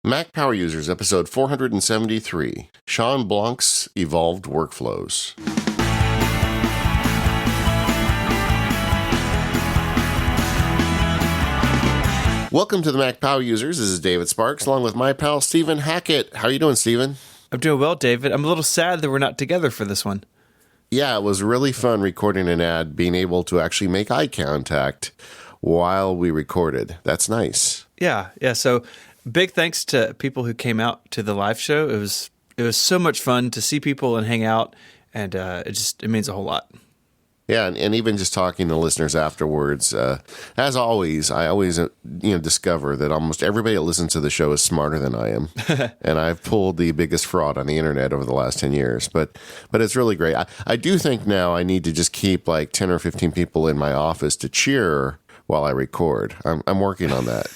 Mac Power Users, episode 473, Shawn Blanc's Evolved Workflows. Welcome to the Mac Power Users. This is David Sparks, along with my pal, Stephen Hackett. How are you doing, Stephen? I'm doing well, David. I'm a little sad that we're not together for this one. Yeah, it was really fun recording an ad, being able to actually make eye contact while we recorded. That's nice. Yeah. So big thanks to people who came out to the live show. It was so much fun to see people and hang out, and it means a whole lot. Yeah, and even just talking to listeners afterwards, as always, I always discover that almost everybody that listens to the show is smarter than I am, and I've pulled the biggest fraud on the internet over the last 10 years. But it's really great. I do think now I need to just keep like 10 or 15 people in my office to cheer while I record. I'm working on that.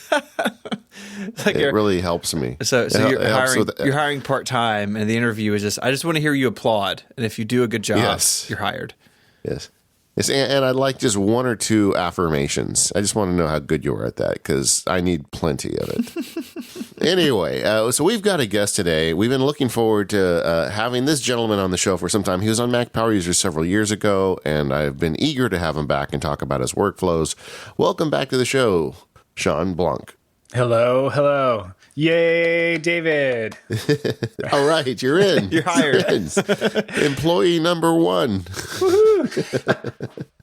It really helps me. So you're hiring part-time, and the interview is just, I just want to hear you applaud, and if you do a good job, yes, you're hired. Yes. And I'd like just one or two affirmations. I just want to know how good you are at that, because I need plenty of it. Anyway, so we've got a guest today. We've been looking forward to having this gentleman on the show for some time. He was on Mac Power Users several years ago, and I've been eager to have him back and talk about his workflows. Welcome back to the show, Shawn Blanc. Hello. Yay, David. All right, you're in. You're hired. Employee number one.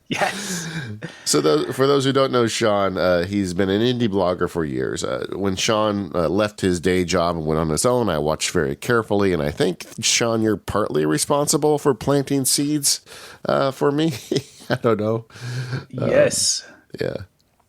Yes. So for those who don't know Shawn, he's been an indie blogger for years. When Shawn left his day job and went on his own, I watched very carefully, and I think, Shawn, you're partly responsible for planting seeds for me. I don't know. Yes. Yeah.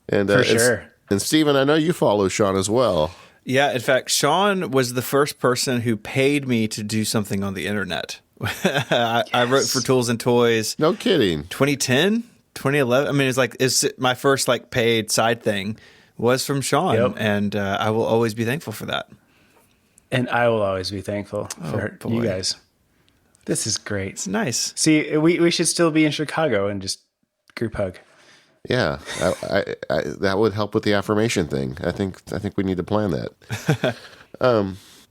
And for sure. And Stephen, I know you follow Shawn as well. Yeah, in fact, Shawn was the first person who paid me to do something on the internet. I wrote for Tools and Toys. No kidding. 2010, 2011. I mean, it's my first paid side thing was from Shawn, and I will always be thankful for that. And I will always be thankful for you guys. This is great. It's nice. See, we should still be in Chicago and just group hug. Yeah, I that would help with the affirmation thing. I think we need to plan that.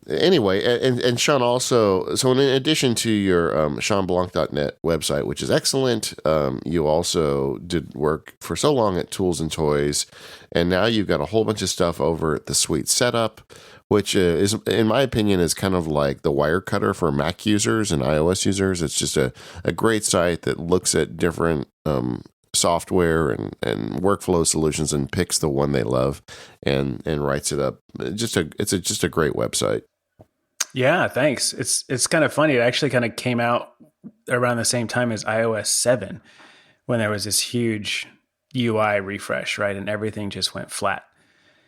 Anyway, and Shawn also, so in addition to your ShawnBlanc.net website, which is excellent, you also did work for so long at Tools and Toys, and now you've got a whole bunch of stuff over at the Sweet Setup, which is, in my opinion, is kind of like the wire cutter for Mac users and iOS users. It's just a great site that looks at different software and workflow solutions and picks the one they love and writes it up. It's just a great website. Yeah, thanks. It's kind of funny. It actually kind of came out around the same time as iOS 7 when there was this huge UI refresh, right? And everything just went flat.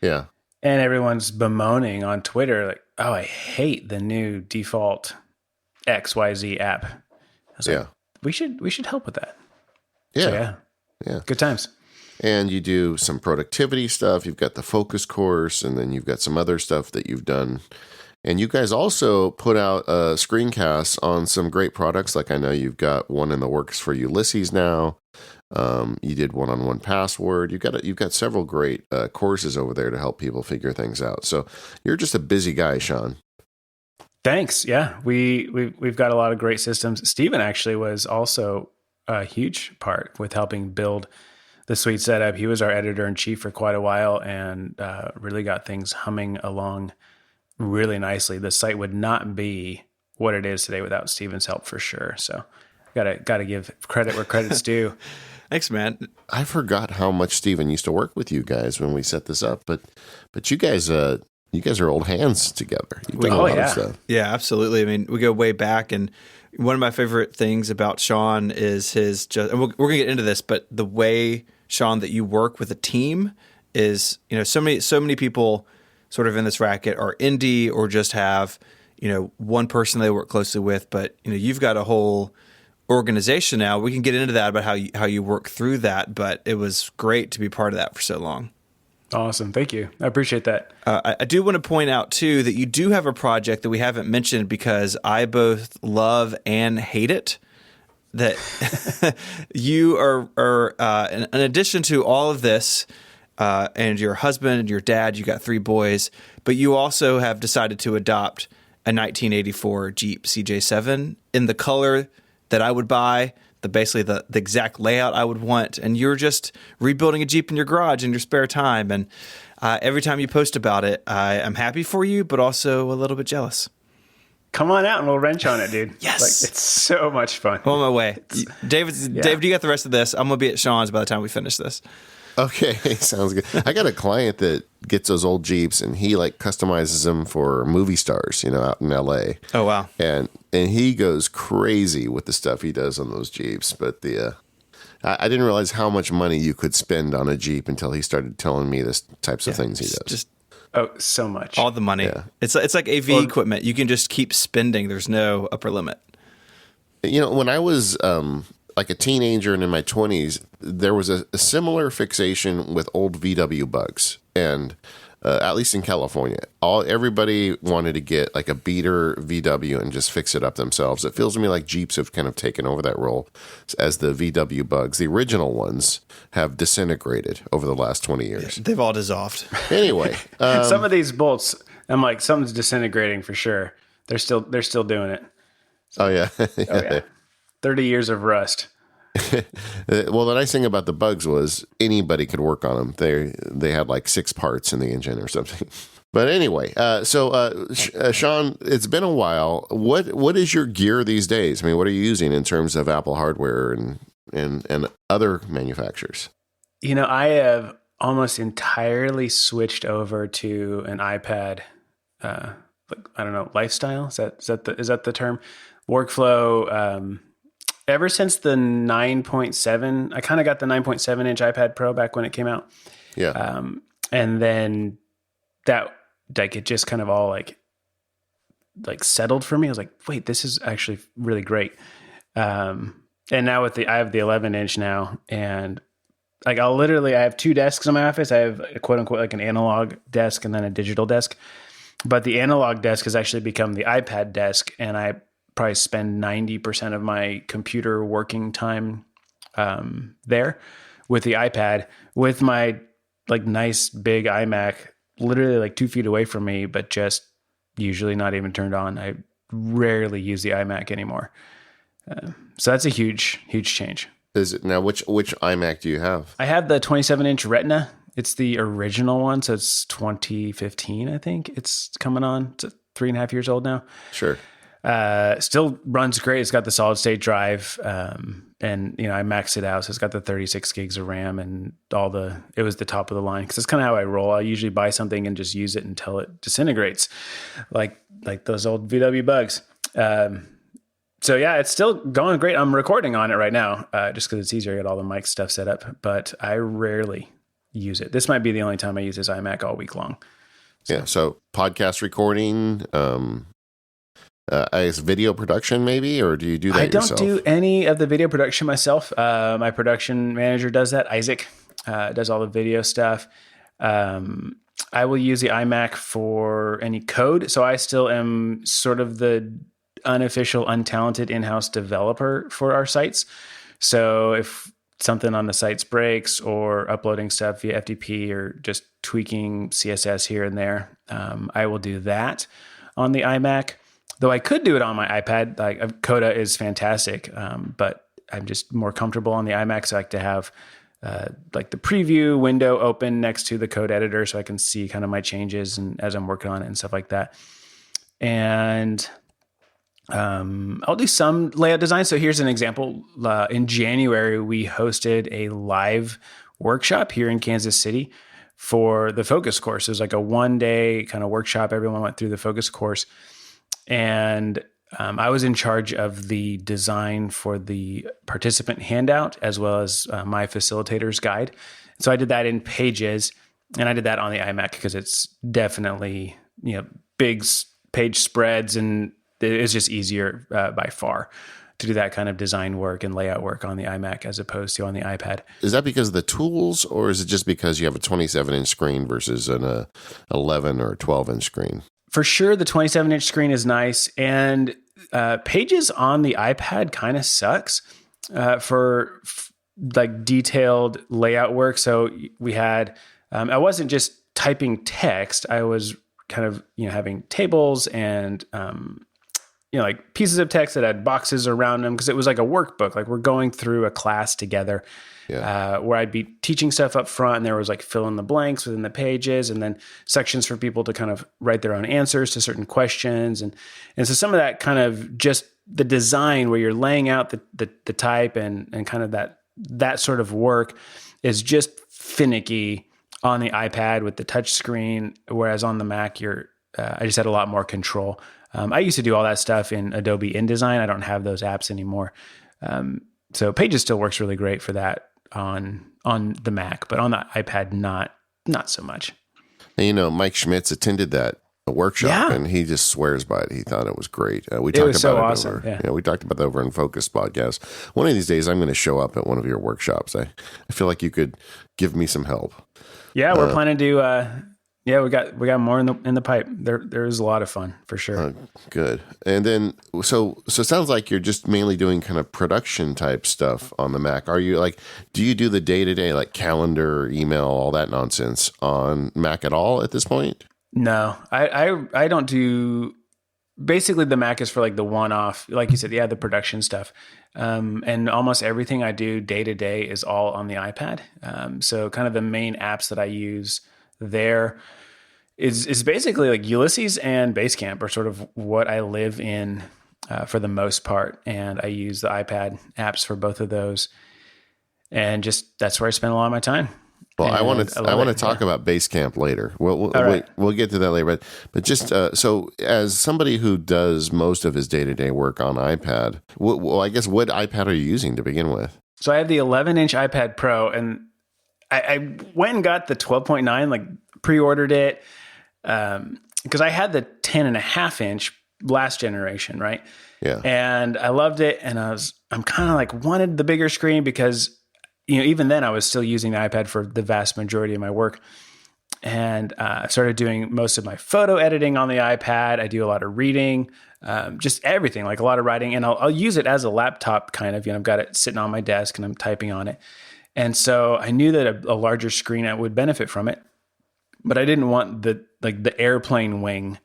Yeah. And everyone's bemoaning on Twitter like, "Oh, I hate the new default XYZ app." I was like, we should help with that. Yeah. So, yeah. Good times. And you do some productivity stuff. You've got the focus course, and then you've got some other stuff that you've done. And you guys also put out screencasts on some great products. Like I know you've got one in the works for Ulysses now. You did one on 1Password. You've got several great courses over there to help people figure things out. So you're just a busy guy, Shawn. Thanks. Yeah, we've got a lot of great systems. Stephen actually was also a huge part with helping build the Sweet Setup. He was our editor-in-chief for quite a while and really got things humming along really nicely. The site would not be what it is today without Stephen's help for sure. So gotta give credit where credit's due. Thanks, man. I forgot how much Stephen used to work with you guys when we set this up, but you guys are old hands together. You've done a lot of stuff. Yeah, absolutely. I mean, we go way back, and one of my favorite things about Shawn is and we're going to get into this, but the way, Shawn, that you work with a team is, so many people sort of in this racket are indie or just have, one person they work closely with, but, you've got a whole organization now. We can get into that about how you work through that, but it was great to be part of that for so long. Awesome. Thank you. I appreciate that. I do want to point out, too, that you do have a project that we haven't mentioned because I both love and hate it. That you are in addition to all of this, and your husband and your dad, you got 3 boys, but you also have decided to adopt a 1984 Jeep CJ7 in the color that I would buy, basically the exact layout I would want. And you're just rebuilding a Jeep in your garage in your spare time. And every time you post about it, I'm happy for you, but also a little bit jealous. Come on out and we'll wrench on it, dude. Yes. Like, it's so much fun. On my way. Dave, you got the rest of this. I'm going to be at Shawn's by the time we finish this. Okay, sounds good. I got a client that gets those old Jeeps, and he like customizes them for movie stars, out in LA. Oh wow! And he goes crazy with the stuff he does on those Jeeps. But I didn't realize how much money you could spend on a Jeep until he started telling me the types of things he does. So much. All the money. Yeah. It's like AV equipment. You can just keep spending. There's no upper limit. When I was like a teenager and in my 20s, there was a similar fixation with old VW bugs. And at least in California, everybody wanted to get like a beater VW and just fix it up themselves. It feels to me like Jeeps have kind of taken over that role as the VW bugs. The original ones have disintegrated over the last 20 years. Yeah, they've all dissolved. Anyway. Some of these bolts, I'm like, something's disintegrating for sure. They're still doing it. Oh, yeah. Yeah. 30 years of rust. Well, the nice thing about the bugs was anybody could work on them. They had like 6 parts in the engine or something. But anyway, Shawn, it's been a while. What is your gear these days? I mean, what are you using in terms of Apple hardware and other manufacturers? I have almost entirely switched over to an iPad. I don't know, lifestyle. Is that the term? Workflow. Ever since the 9.7, I kind of got the 9.7 inch iPad Pro back when it came out. Yeah. And then that, like, it just kind of all like settled for me. I was like, wait, this is actually really great. And now I have the 11 inch now, and like I have 2 desks in my office. I have a quote unquote like an analog desk and then a digital desk, but the analog desk has actually become the iPad desk, and I probably spend 90% of my computer working time there with the iPad, with my like nice big iMac literally like 2 feet away from me, but just usually not even turned on. I rarely use the iMac anymore. So that's a huge change. Is it now? Which iMac do you have? I have the 27-inch Retina. It's the original one, so it's 2015, I think. It's coming on. It's 3.5 years old now. Sure. Still runs great. It's got the solid state drive. And I maxed it out. So it's got the 36 gigs of RAM and it was the top of the line. Cause that's kind of how I roll. I usually buy something and just use it until it disintegrates. Like those old VW bugs. So yeah, it's still going great. I'm recording on it right now, just cause it's easier to get all the mic stuff set up, but I rarely use it. This might be the only time I use this iMac all week long. Yeah. So podcast recording, is video production maybe, or do you do that yourself? I don't do any of the video production myself. My production manager does that. Isaac does all the video stuff. I will use the iMac for any code. So I still am sort of the unofficial, untalented in-house developer for our sites. So if something on the sites breaks, or uploading stuff via FTP, or just tweaking CSS here and there, I will do that on the iMac. Though I could do it on my iPad. Like Coda is fantastic, but I'm just more comfortable on the iMac. So I like to have like the preview window open next to the code editor, so I can see kind of my changes and as I'm working on it and stuff like that. And I'll do some layout design. So here's an example. In January, we hosted a live workshop here in Kansas City for the Focus course. It was like a 1-day kind of workshop. Everyone went through the Focus course. And I was in charge of the design for the participant handout, as well as my facilitator's guide. So I did that in Pages, and I did that on the iMac because it's definitely, big page spreads, and it's just easier by far to do that kind of design work and layout work on the iMac as opposed to on the iPad. Is that because of the tools, or is it just because you have a 27-inch screen versus an 11 or 12-inch screen? For sure, the 27-inch screen is nice, and Pages on the iPad kind of sucks for like detailed layout work. So we had I wasn't just typing text. I was kind of, having tables and, like pieces of text that had boxes around them, because it was like a workbook. Like we're going through a class together. Yeah. Where I'd be teaching stuff up front, and there was like fill in the blanks within the pages, and then sections for people to kind of write their own answers to certain questions. And so some of that kind of just the design where you're laying out the type and kind of that sort of work is just finicky on the iPad with the touch screen. Whereas on the Mac, I just had a lot more control. I used to do all that stuff in Adobe InDesign. I don't have those apps anymore. So Pages still works really great for that on the Mac, but on the iPad, not so much. And Mike Schmitz attended that workshop, and he just swears by it. He thought it was great. We talked about so it awesome. over. We talked about that over in Focus podcast. One of these days, I'm going to show up at one of your workshops. I feel like you could give me some help. Yeah, we're planning to. We got more in the pipe. There is a lot of fun for sure. Good. And then so it sounds like you're just mainly doing kind of production type stuff on the Mac. Are you do you do the day-to-day like calendar, email, all that nonsense on Mac at all at this point? No, I don't do. Basically, the Mac is for like the one-off, like you said, the production stuff. And almost everything I do day to day is all on the iPad. So kind of the main apps that I use there is basically like Ulysses and Basecamp are sort of what I live in for the most part. And I use the iPad apps for both of those. And just that's where I spend a lot of my time. Well, I want to talk about Basecamp later. We'll get to that later. But just so as somebody who does most of his day-to-day work on iPad, I guess what iPad are you using to begin with? So I have the 11-inch iPad Pro, and I went and got the 12.9, like pre-ordered it, because I had the 10.5-inch last generation, right? Yeah. And I loved it, and I'm kind of like wanted the bigger screen because even then I was still using the iPad for the vast majority of my work. And I started doing most of my photo editing on the iPad. I do a lot of reading, just everything, like a lot of writing. And I'll use it as a laptop kind of, I've got it sitting on my desk and I'm typing on it. And so I knew that a larger screen would benefit from it, but I didn't want the airplane wing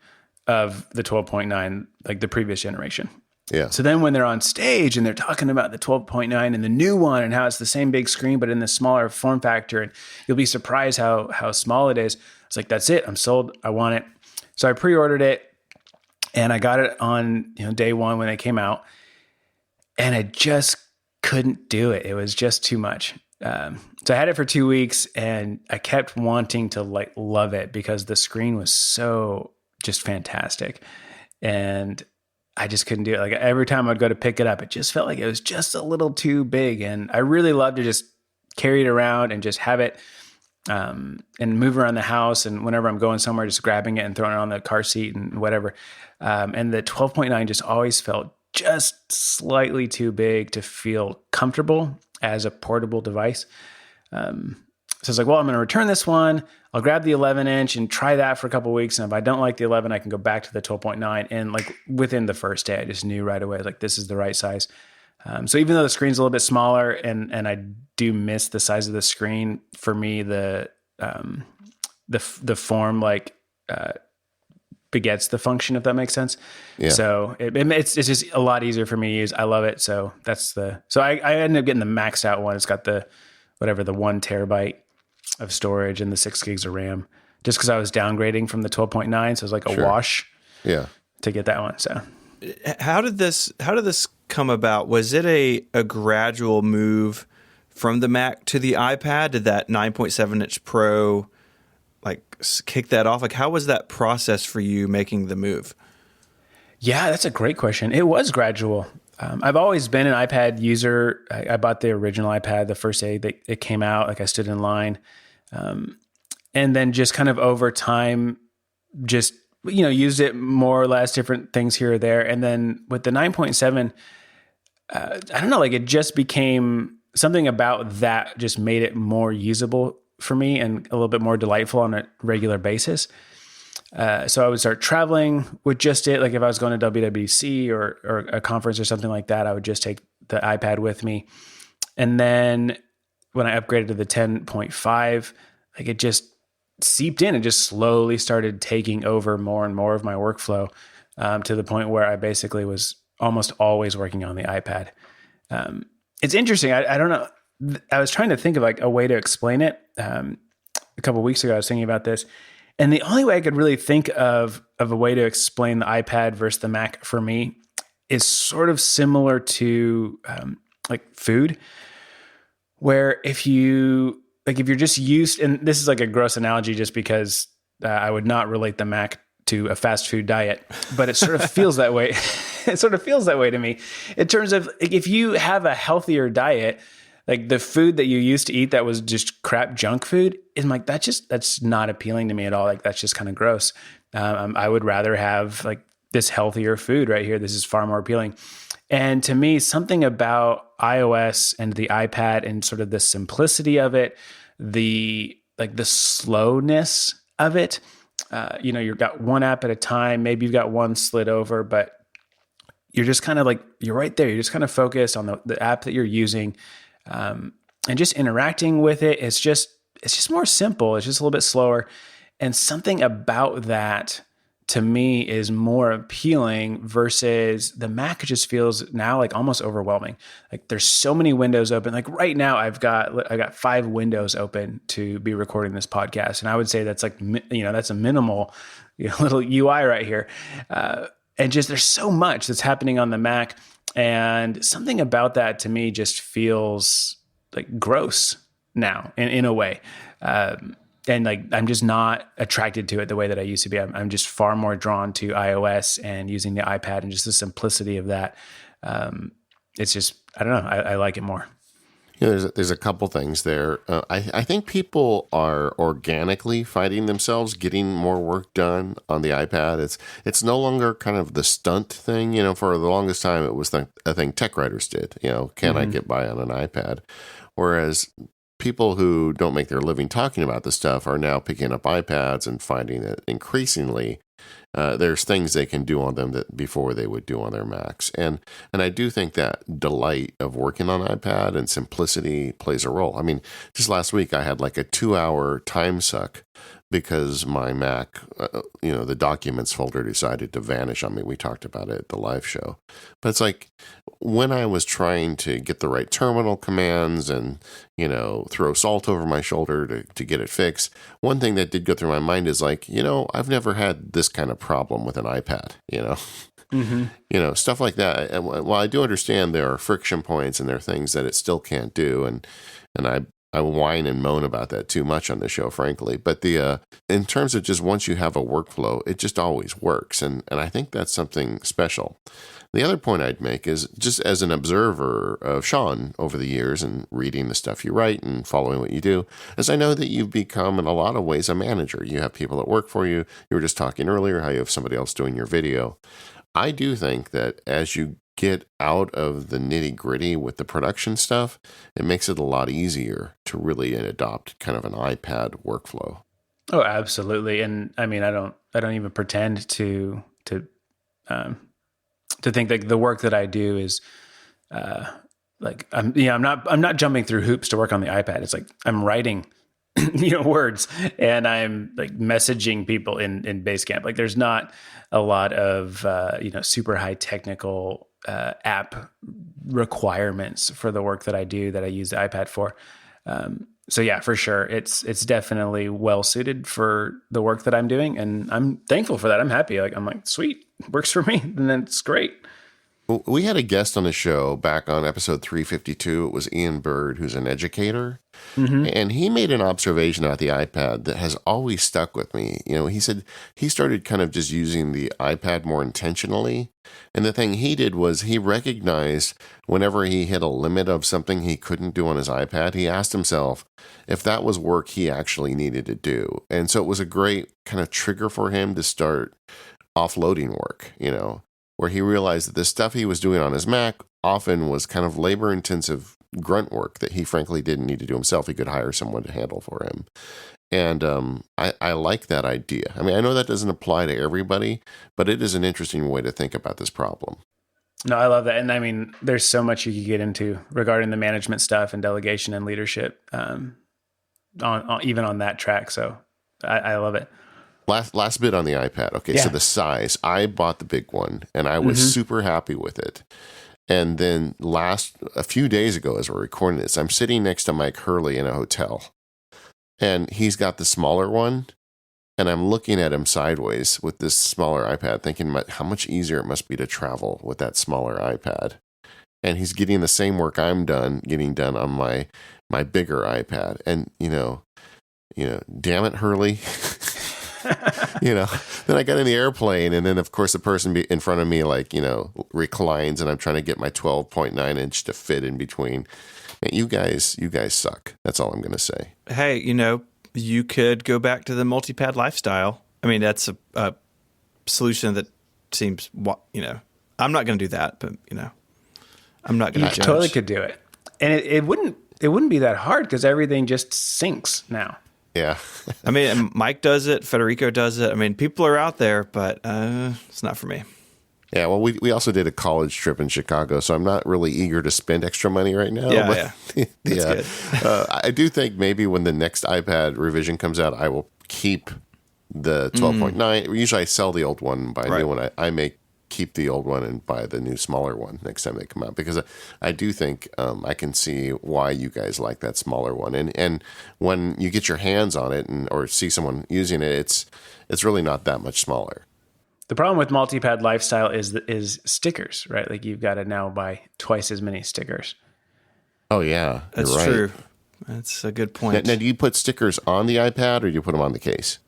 of the 12.9, like the previous generation. Yeah. So then when they're on stage and they're talking about the 12.9 and the new one and how it's the same big screen, but in the smaller form factor, and you'll be surprised how small it is. It's like, that's it. I'm sold. I want it. So I pre-ordered it and I got it on day one when it came out, and I just couldn't do it. It was just too much. So I had it for 2 weeks and I kept wanting to love it because the screen was so just fantastic. And I just couldn't do it. Like every time I'd go to pick it up, it just felt like it was just a little too big. And I really love to just carry it around and just have it and move around the house. And whenever I'm going somewhere, just grabbing it and throwing it on the car seat and whatever. And the 12.9 just always felt just slightly too big to feel comfortable as a portable device. So I was like, well, I'm going to return this one. I'll grab the 11-inch and try that for a couple of weeks. And if I don't like the 11, I can go back to the 12.9. And within the first day, I just knew right away, this is the right size. So even though the screen's a little bit smaller and I do miss the size of the screen, for me, the form begets the function, if that makes sense. Yeah. So it's just a lot easier for me to use. I love it. So I ended up getting the maxed out one. It's got the 1 terabyte of storage and the 6 gigs of RAM, just because I was downgrading from the 12.9. So it was like a wash to get that one. So how did this come about? Was it a gradual move from the Mac to the iPad? Did that 9.7-inch Pro kick that off? How was that process for you making the move? Yeah, that's a great question. It was gradual. I've always been an iPad user. I bought the original iPad the first day that it came out. I stood in line. And then just kind of over time, just, used it more or less, different things here or there. And then with the 9.7, I don't know, it just became something about that just made it more usable for me and a little bit more delightful on a regular basis. So I would start traveling with just it. Like if I was going to WWDC or a conference or something like that, I would just take the iPad with me. And then when I upgraded to the 10.5, it just seeped in and just slowly started taking over more and more of my workflow, to the point where I basically was almost always working on the iPad. It's interesting. I don't know. I was trying to think of like a way to explain it. A couple of weeks ago, I was thinking about this, and the only way I could really think of a way to explain the iPad versus the Mac for me is sort of similar to like food, where if you're just used, and this is like a gross analogy just because I would not relate the Mac to a fast food diet, but it sort of feels that way. It sort of feels that way to me in terms of like, if you have a healthier diet, like the food that you used to eat that was just crap junk food, is like, that's not appealing to me at all. Like that's just kind of gross. I would rather have like this healthier food right here. This is far more appealing. And to me, something about iOS and the iPad and sort of the simplicity of it, the slowness of it, you've got one app at a time, maybe you've got one slid over, but you're just kind of like, you're right there. You're just kind of focused on the app that you're using, and just interacting with it. It's just more simple. It's just a little bit slower. And something about that to me is more appealing versus the Mac. Just feels now like almost overwhelming. Like there's so many windows open. Like right now I've got 5 windows open to be recording this podcast. And I would say that's like, that's a minimal little UI right here. And just, there's so much that's happening on the Mac, and something about that to me just feels like gross now in a way. And like, I'm just not attracted to it the way that I used to be. I'm just far more drawn to iOS and using the iPad and just the simplicity of that. It's just, I don't know. I like it more. There's a couple things there. I think people are organically finding themselves getting more work done on the iPad. It's no longer kind of the stunt thing. For the longest time, it was a thing tech writers did. Can I get by on an iPad? Whereas people who don't make their living talking about this stuff are now picking up iPads and finding that increasingly there's things they can do on them that before they would do on their Macs. And I do think that delight of working on iPad and simplicity plays a role. I mean, just last week I had like a 2-hour time suck because my Mac, the documents folder decided to vanish on me. We talked about it at the live show. But it's like when I was trying to get the right terminal commands and, throw salt over my shoulder to get it fixed, one thing that did go through my mind is like, I've never had this kind of problem with an iPad, Mm-hmm. Stuff like that. And while I do understand there are friction points and there are things that it still can't do, and I whine and moan about that too much on the show, frankly. But in terms of just once you have a workflow, it just always works. And I think that's something special. The other point I'd make is just as an observer of Shawn over the years and reading the stuff you write and following what you do, as I know that you've become in a lot of ways a manager. You have people that work for you. You were just talking earlier how you have somebody else doing your video. I do think that as you get out of the nitty gritty with the production stuff, it makes it a lot easier to really adopt kind of an iPad workflow. Oh, absolutely. And I mean, I don't even pretend to think like the work that I do is, I'm not jumping through hoops to work on the iPad. It's like I'm writing, words, and I'm like messaging people in Basecamp. Like there's not a lot of, super high technical app requirements for the work that I do that I use the iPad for. So yeah, for sure. It's definitely well suited for the work that I'm doing. And I'm thankful for that. I'm happy. I'm like, sweet, works for me. And then it's great. We had a guest on the show back on episode 352. It was Ian Bird, who's an educator. Mm-hmm. And he made an observation about the iPad that has always stuck with me. He said he started kind of just using the iPad more intentionally. And the thing he did was he recognized whenever he hit a limit of something he couldn't do on his iPad, he asked himself if that was work he actually needed to do. And so it was a great kind of trigger for him to start offloading work, where he realized that the stuff he was doing on his Mac often was kind of labor-intensive grunt work that he frankly didn't need to do himself. He could hire someone to handle for him. And I like that idea. I mean, I know that doesn't apply to everybody, but it is an interesting way to think about this problem. No, I love that. And I mean, there's so much you could get into regarding the management stuff and delegation and leadership on even on that track. So I love it. Last bit on the iPad. Okay, Yeah. so the size. I bought the big one, and I was super happy with it. And then a few days ago, as we're recording this, I'm sitting next to Mike Hurley in a hotel, and he's got the smaller one, and I'm looking at him sideways with this smaller iPad, thinking how much easier it must be to travel with that smaller iPad. And he's getting the same work I'm getting done on my bigger iPad. And damn it, Hurley. Then I got in the airplane, and then of course the person in front of me reclines, and I'm trying to get my 12.9 inch to fit in between. Man, you guys suck. That's all I'm going to say. Hey, you could go back to the multi-pad lifestyle. I mean, that's a solution that seems, I'm not going to do that, but I'm not going to judge. Totally could do it. And it wouldn't be that hard because everything just syncs now. Yeah. I mean, Mike does it. Federico does it. I mean, people are out there, but it's not for me. Yeah, well, we also did a college trip in Chicago, so I'm not really eager to spend extra money right now. Yeah. That's good. I do think maybe when the next iPad revision comes out, I will keep the 12.9. Usually I sell the old one and buy a new one. I may keep the old one and buy the new smaller one next time they come out, because I do think I can see why you guys like that smaller one. And when you get your hands on it or see someone using it, it's really not that much smaller. The problem with multi-pad lifestyle is stickers, right? Like you've got to now buy twice as many stickers. Oh yeah, that's right. true. That's a good point. Now, do you put stickers on the iPad, or do you put them on the case?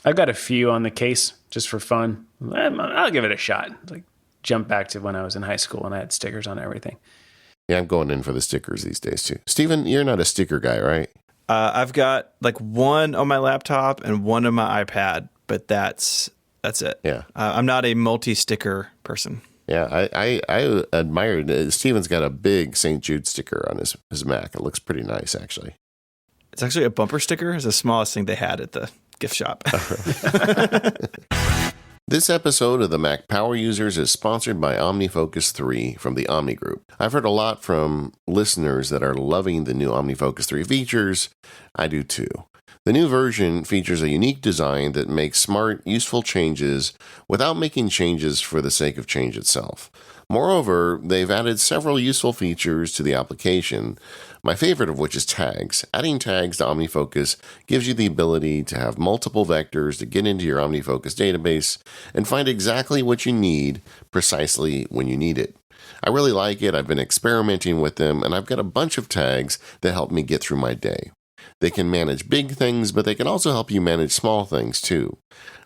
I've got a few on the case just for fun. I'll give it a shot. Like jump back to when I was in high school and I had stickers on everything. Yeah, I'm going in for the stickers these days too. Steven, you're not a sticker guy, right? I've got like one on my laptop and one on my iPad, but that's it. Yeah. I'm not a multi-sticker person. Yeah, I admire Steven's got a big St. Jude sticker on his Mac. It looks pretty nice, actually. It's actually a bumper sticker. It's the smallest thing they had at the gift shop. This episode of the Mac Power Users is sponsored by OmniFocus 3 from the Omni Group. I've heard a lot from listeners that are loving the new OmniFocus 3 features. I do too. The new version features a unique design that makes smart, useful changes without making changes for the sake of change itself. Moreover, they've added several useful features to the application, my favorite of which is tags. Adding tags to OmniFocus gives you the ability to have multiple vectors to get into your OmniFocus database and find exactly what you need precisely when you need it. I really like it. I've been experimenting with them, and I've got a bunch of tags that help me get through my day. They can manage big things, but they can also help you manage small things too.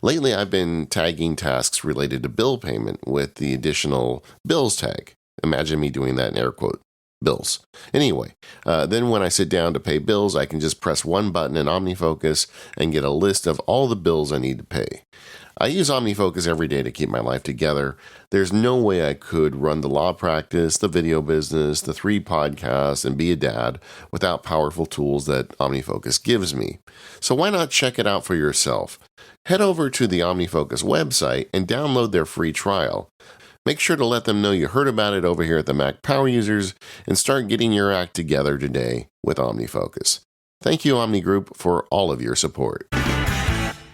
Lately, I've been tagging tasks related to bill payment with the additional bills tag. Imagine me doing that in air quote, bills. Anyway, then when I sit down to pay bills, I can just press one button in OmniFocus and get a list of all the bills I need to pay. I use OmniFocus every day to keep my life together. There's no way I could run the law practice, the video business, the 3 podcasts, and be a dad without powerful tools that OmniFocus gives me. So why not check it out for yourself? Head over to the OmniFocus website and download their free trial. Make sure to let them know you heard about it over here at the Mac Power Users and start getting your act together today with OmniFocus. Thank you, Omni Group, for all of your support.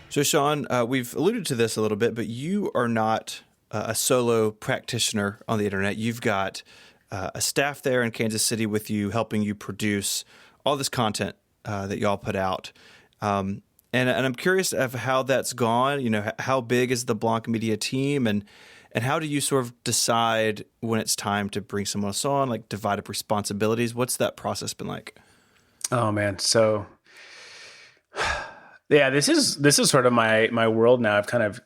So, Shawn, we've alluded to this a little bit, but you are not a solo practitioner on the internet. You've got a staff there in Kansas City with you, helping you produce all this content that y'all put out. And I'm curious of how that's gone. You know, how big is the Blanc Media team, and how do you sort of decide when it's time to bring someone else on, like divide up responsibilities? What's that process been like? Oh man, so yeah, this is sort of my world now. I've kind of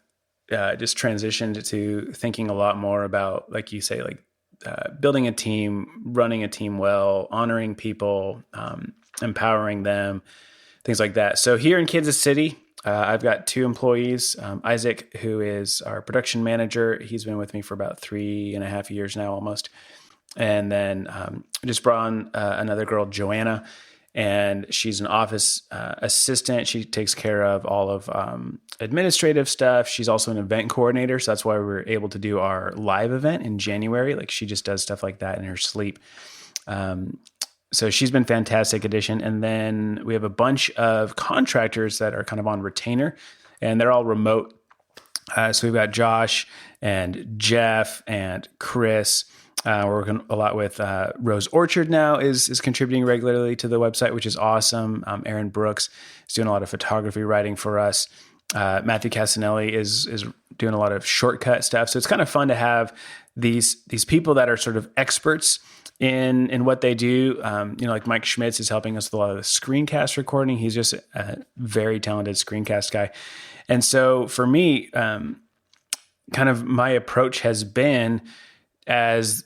just transitioned to thinking a lot more about, like you say, like building a team, running a team well, honoring people, empowering them, things like that. So here in Kansas City, I've got 2 employees. Isaac, who is our production manager, he's been with me for about 3.5 years now, almost. And then I just brought on another girl, Joanna, and she's an office assistant. She takes care of all of administrative stuff. She's also an event coordinator, so that's why we were able to do our live event in January. Like, she just does stuff like that in her sleep. So she's been fantastic addition. And then we have a bunch of contractors that are kind of on retainer, and they're all remote. So we've got Josh and Jeff and Chris. We're working a lot with Rose Orchard now is contributing regularly to the website, which is awesome. Aaron Brooks is doing a lot of photography writing for us. Matthew Casanelli is doing a lot of shortcut stuff. So it's kind of fun to have these people that are sort of experts in what they do. Like Mike Schmitz is helping us with a lot of the screencast recording. He's just a very talented screencast guy. And so for me, kind of my approach has been as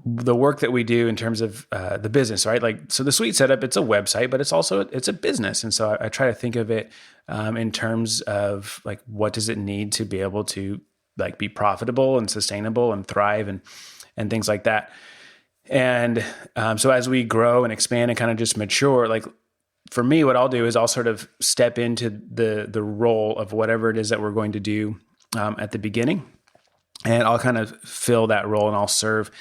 the work that we do in terms of the business, right? Like, so the Suite Setup, it's a website, but it's a business. And so I try to think of it in terms of like, what does it need to be able to like be profitable and sustainable and thrive and things like that. And so as we grow and expand and kind of just mature, like for me, what I'll do is I'll sort of step into the role of whatever it is that we're going to do at the beginning. And I'll kind of fill that role and I'll serve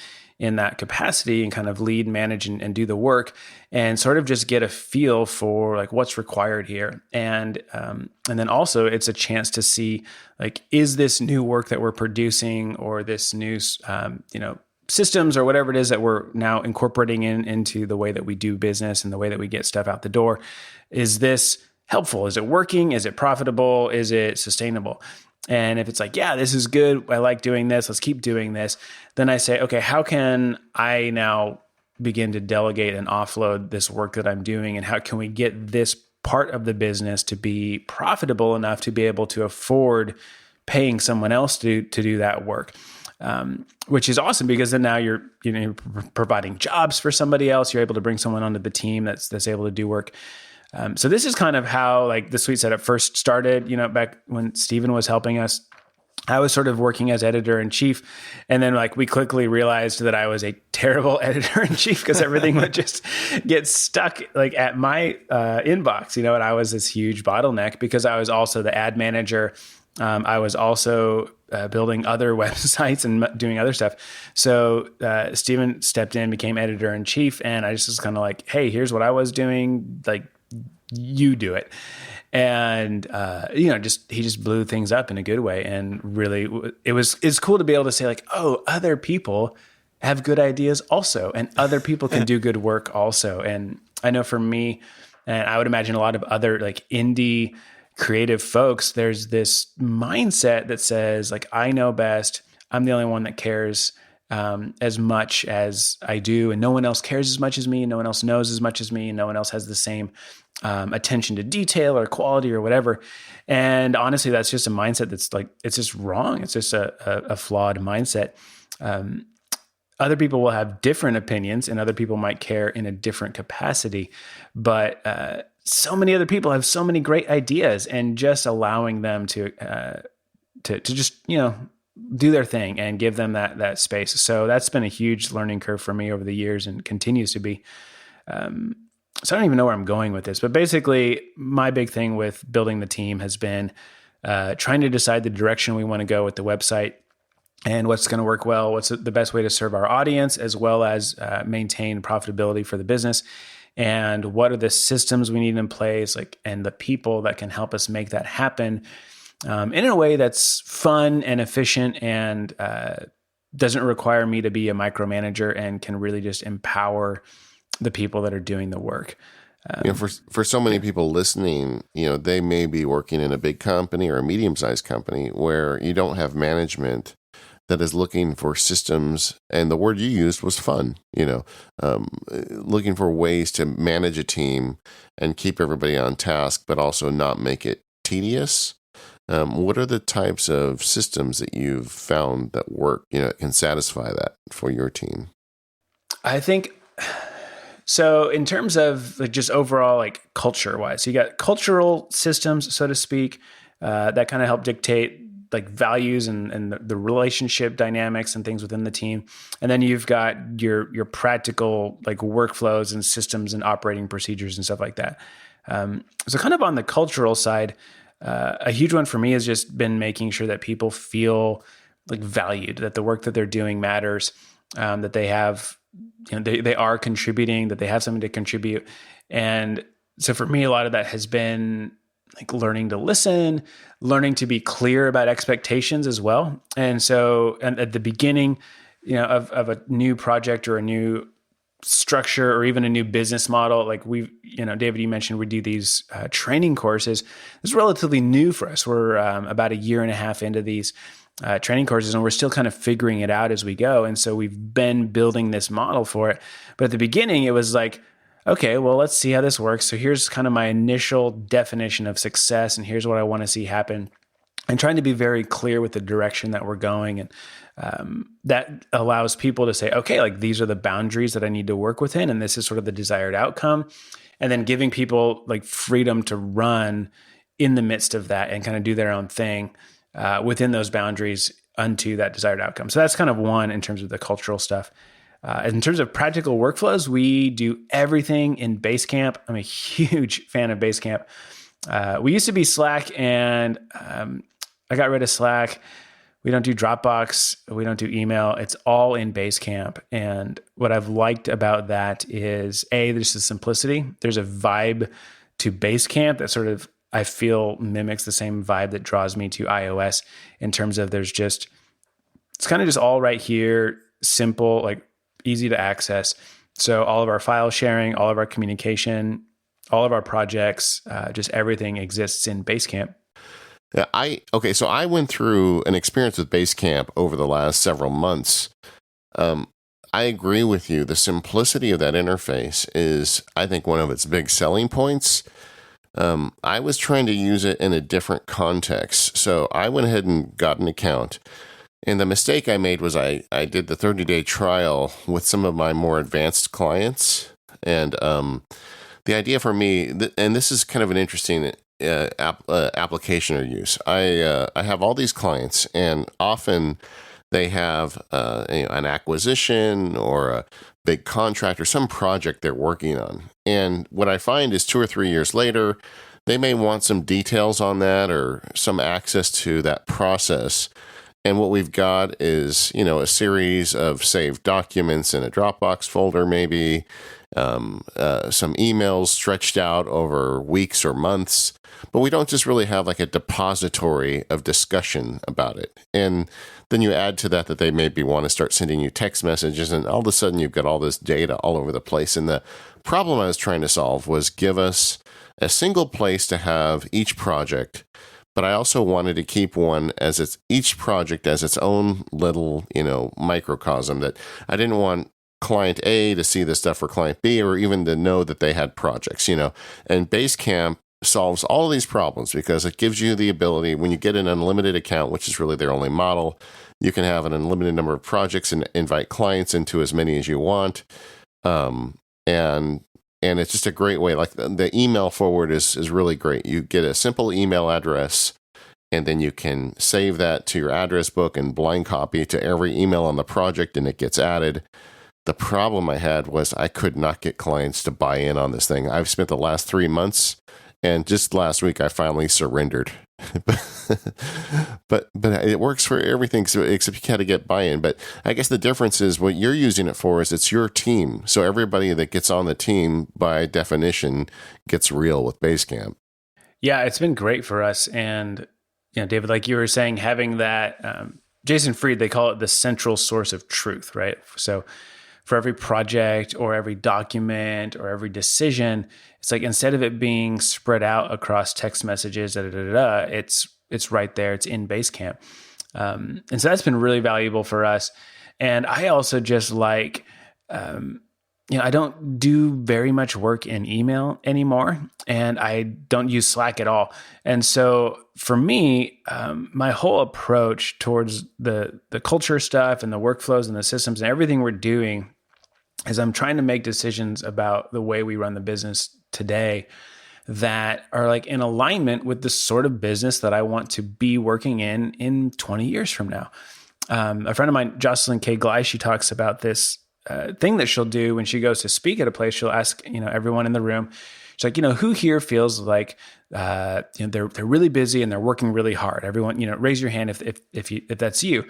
in that capacity and kind of lead, manage, and do the work and sort of just get a feel for like what's required here. And then also it's a chance to see like, is this new work that we're producing or this new, systems or whatever it is that we're now incorporating into the way that we do business and the way that we get stuff out the door. Is this helpful? Is it working? Is it profitable? Is it sustainable? And if it's like, yeah, this is good, I like doing this, let's keep doing this, then I say, okay, how can I now begin to delegate and offload this work that I'm doing? And how can we get this part of the business to be profitable enough to be able to afford paying someone else to do that work? Which is awesome because then now you're providing jobs for somebody else. You're able to bring someone onto the team that's able to do work. So this is kind of how like the Suite Setup first started, back when Stephen was helping us. I was sort of working as editor in chief. And then like we quickly realized that I was a terrible editor in chief because everything would just get stuck like at my inbox, and I was this huge bottleneck because I was also the ad manager. I was also building other websites and doing other stuff. So Stephen stepped in, became editor in chief. And I just was kind of like, hey, here's what I was doing. Like, you do it. And, he just blew things up in a good way. And really it's cool to be able to say like, oh, other people have good ideas also, and other people can do good work also. And I know for me, and I would imagine a lot of other like indie creative folks, there's this mindset that says like, I know best. I'm the only one that cares as much as I do. And no one else cares as much as me. No one else knows as much as me. And no one else has the same attention to detail or quality or whatever. And honestly, that's just a mindset that's like, it's just wrong. It's just a flawed mindset. Other people will have different opinions and other people might care in a different capacity, but so many other people have so many great ideas, and just allowing them to just, do their thing and give them that space. So that's been a huge learning curve for me over the years and continues to be. So I don't even know where I'm going with this, but basically my big thing with building the team has been trying to decide the direction we want to go with the website and what's going to work well, what's the best way to serve our audience, as well as maintain profitability for the business, and what are the systems we need in place, like, and the people that can help us make that happen in a way that's fun and efficient and doesn't require me to be a micromanager and can really just empower the people that are doing the work. For so many people listening, they may be working in a big company or a medium-sized company where you don't have management that is looking for systems, and the word you used was fun, looking for ways to manage a team and keep everybody on task, but also not make it tedious. What are the types of systems that you've found that work, can satisfy that for your team? I think, so in terms of like just overall, like culture wise, so you got cultural systems, so to speak, that kind of help dictate like values and the relationship dynamics and things within the team. And then you've got your practical like workflows and systems and operating procedures and stuff like that. So kind of on the cultural side, a huge one for me has just been making sure that people feel like valued, that the work that they're doing matters, that they have they are contributing, that they have something to contribute. And so for me, a lot of that has been like learning to listen, learning to be clear about expectations as well. And so at the beginning, of a new project or a new structure or even a new business model, like David, you mentioned we do these training courses. This is relatively new for us. We're about a year and a half into these training courses, and we're still kind of figuring it out as we go. And so we've been building this model for it. But at the beginning, it was like, okay, well, let's see how this works. So here's kind of my initial definition of success, and here's what I want to see happen. And trying to be very clear with the direction that we're going. And that allows people to say, okay, like these are the boundaries that I need to work within, and this is sort of the desired outcome. And then giving people like freedom to run in the midst of that and kind of do their own thing within those boundaries unto that desired outcome. So that's kind of one in terms of the cultural stuff. In terms of practical workflows, we do everything in Basecamp. I'm a huge fan of Basecamp. We used to be Slack, and I got rid of Slack. We don't do Dropbox. We don't do email. It's all in Basecamp. And what I've liked about that is, there's the simplicity. There's a vibe to Basecamp that sort of, I feel, mimics the same vibe that draws me to iOS in terms of it's kind of just all right here, simple, like easy to access. So all of our file sharing, all of our communication, all of our projects, just everything exists in Basecamp. Yeah, so I went through an experience with Basecamp over the last several months. I agree with you. The simplicity of that interface is, I think, one of its big selling points. I was trying to use it in a different context. So I went ahead and got an account. And the mistake I made was I did the 30-day trial with some of my more advanced clients. And the idea for me, and this is kind of an interesting application or use. I have all these clients, and often they have an acquisition or a big contract or some project they're working on. And what I find is 2 or 3 years later, they may want some details on that or some access to that process. And what we've got is, a series of saved documents in a Dropbox folder, maybe some emails stretched out over weeks or months. But we don't just really have like a depository of discussion about it. And then you add to that they maybe want to start sending you text messages, and all of a sudden you've got all this data all over the place. And the problem I was trying to solve was give us a single place to have each project. But I also wanted to keep each project as its own little, microcosm, that I didn't want client A to see the stuff for client B, or even to know that they had projects, And Basecamp solves all of these problems because it gives you the ability, when you get an unlimited account, which is really their only model, you can have an unlimited number of projects and invite clients into as many as you want. And it's just a great way. Like the email forward is really great. You get a simple email address, and then you can save that to your address book and blind copy to every email on the project, and it gets added. The problem I had was I could not get clients to buy in on this thing. I've spent the last 3 months, and just last week I finally surrendered. but it works for everything except you got to get buy-in. But I guess the difference is what you're using it for is it's your team. So everybody that gets on the team, by definition, gets real with Basecamp. Yeah, it's been great for us. And David, like you were saying, having that, Jason Fried, they call it the central source of truth, right? So for every project or every document or every decision, it's like, instead of it being spread out across text messages, it's right there. It's in Basecamp. And so that's been really valuable for us. And I also just like, I don't do very much work in email anymore, and I don't use Slack at all. And so for me, my whole approach towards the culture stuff and the workflows and the systems and everything we're doing is I'm trying to make decisions about the way we run the business today that are like in alignment with the sort of business that I want to be working in 20 years from now. A friend of mine, Jocelyn K. Gly, she talks about this thing that she'll do when she goes to speak at a place. She'll ask, everyone in the room, she's like, who here feels like, they're really busy and they're working really hard? Everyone, raise your hand if that's you.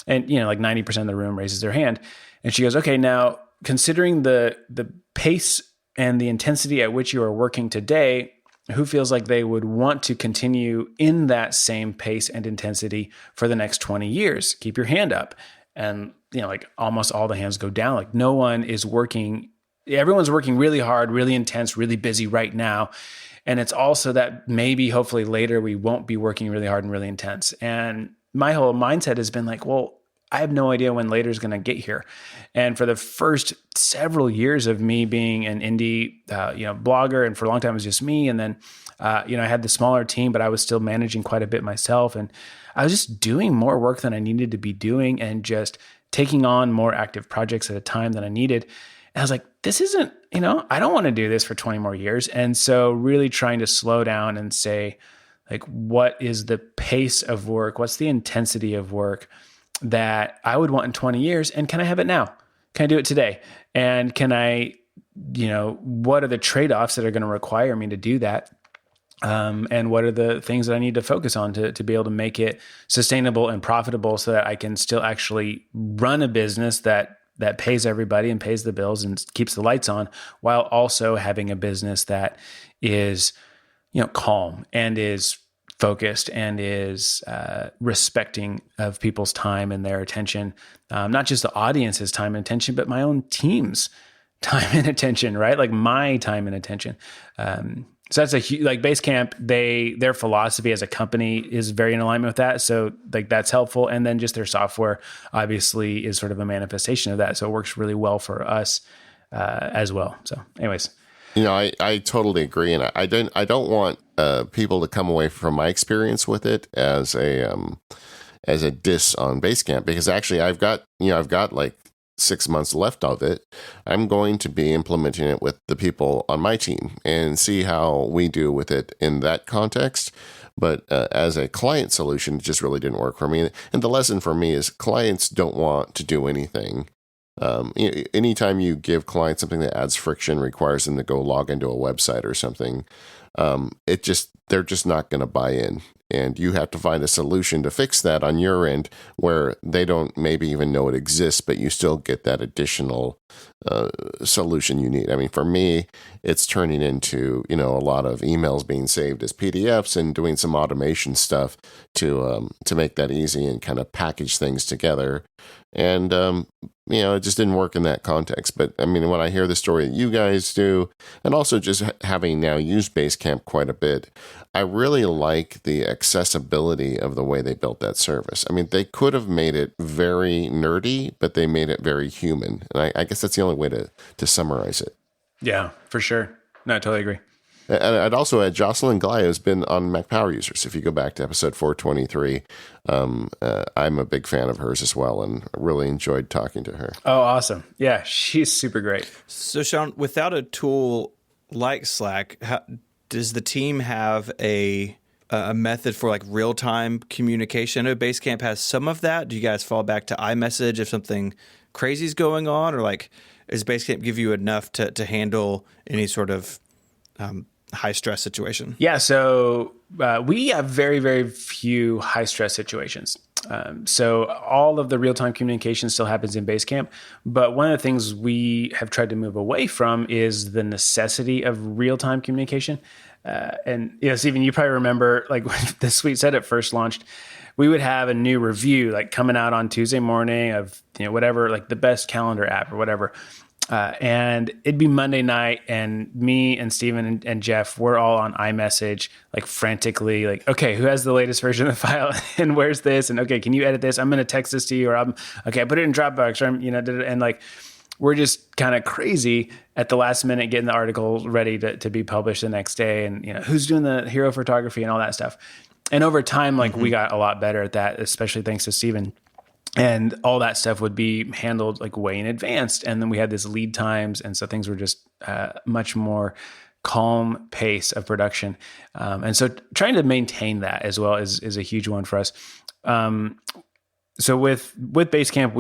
And, like 90% of the room raises their hand. And she goes, okay, now considering the pace and the intensity at which you are working today, who feels like they would want to continue in that same pace and intensity for the next 20 years? Keep your hand up. And, like almost all the hands go down. Like no one is working. Everyone's working really hard, really intense, really busy right now. And it's also that maybe hopefully later we won't be working really hard and really intense. And my whole mindset has been like, well, I have no idea when later is going to get here. And for the first several years of me being an indie, blogger, and for a long time it was just me. And then, I had the smaller team, but I was still managing quite a bit myself. And I was just doing more work than I needed to be doing and just taking on more active projects at a time than I needed. And I was like, this isn't, I don't want to do this for 20 more years. And so really trying to slow down and say, like, what is the pace of work? What's the intensity of work that I would want in 20 years? And can I have it now? Can I do it today? And can I, what are the trade-offs that are going to require me to do that? And what are the things that I need to focus on to be able to make it sustainable and profitable so that I can still actually run a business that pays everybody and pays the bills and keeps the lights on, while also having a business that is, calm and is focused and is respecting of people's time and their attention, not just the audience's time and attention, but my own team's time and attention, right? Like my time and attention. So that's a huge, like Basecamp, their philosophy as a company is very in alignment with that. So like that's helpful. And then just their software obviously is sort of a manifestation of that. So it works really well for us as well. So anyways. I totally agree. And I don't want people to come away from my experience with it as a diss on Basecamp, because actually I've got like 6 months left of it. I'm going to be implementing it with the people on my team and see how we do with it in that context. But as a client solution, it just really didn't work for me. And the lesson for me is clients don't want to do anything. Anytime you give clients something that adds friction, requires them to go log into a website or something, they're just not going to buy in. And you have to find a solution to fix that on your end where they don't maybe even know it exists, but you still get that additional solution you need. I mean, for me, it's turning into, a lot of emails being saved as PDFs and doing some automation stuff to make that easy and kind of package things together. And, it just didn't work in that context. But I mean, when I hear the story that you guys do, and also just having now used Basecamp quite a bit, I really like the accessibility of the way they built that service. I mean, they could have made it very nerdy, but they made it very human. And I guess that's the only way to summarize it. Yeah, for sure. No, I totally agree. And I'd also add Jocelyn Glaya has been on Mac Power Users. If you go back to episode 423, I'm a big fan of hers as well, and really enjoyed talking to her. Oh, awesome. Yeah, she's super great. So, Shawn, without a tool like Slack, does the team have a method for like real-time communication? I know Basecamp has some of that. Do you guys fall back to iMessage if something crazy is going on? Or like, does Basecamp give you enough to handle any sort of high stress situation? Yeah, so we have very, very few high stress situations. So all of the real-time communication still happens in Basecamp, but one of the things we have tried to move away from is the necessity of real-time communication. And Stephen, you probably remember like when the Suite Setup first launched, we would have a new review like coming out on Tuesday morning of whatever, like the best calendar app or whatever. And it'd be Monday night, and me and Steven and Jeff, we're all on iMessage, like frantically, like, okay, who has the latest version of the file, and where's this? And okay, can you edit this? I'm going to text this to you, or I put it in Dropbox, or and like, we're just kind of crazy at the last minute getting the article ready to be published the next day, and who's doing the hero photography and all that stuff. And over time, like we got a lot better at that, especially thanks to Steven. And all that stuff would be handled like way in advance. And then we had this lead times. And so things were just much more calm pace of production. And so trying to maintain that as well is a huge one for us. So with Basecamp,